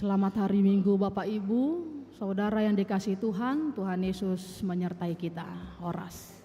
Selamat hari Minggu Bapak Ibu, Saudara yang dikasihi Tuhan, Tuhan Yesus menyertai kita. Horas.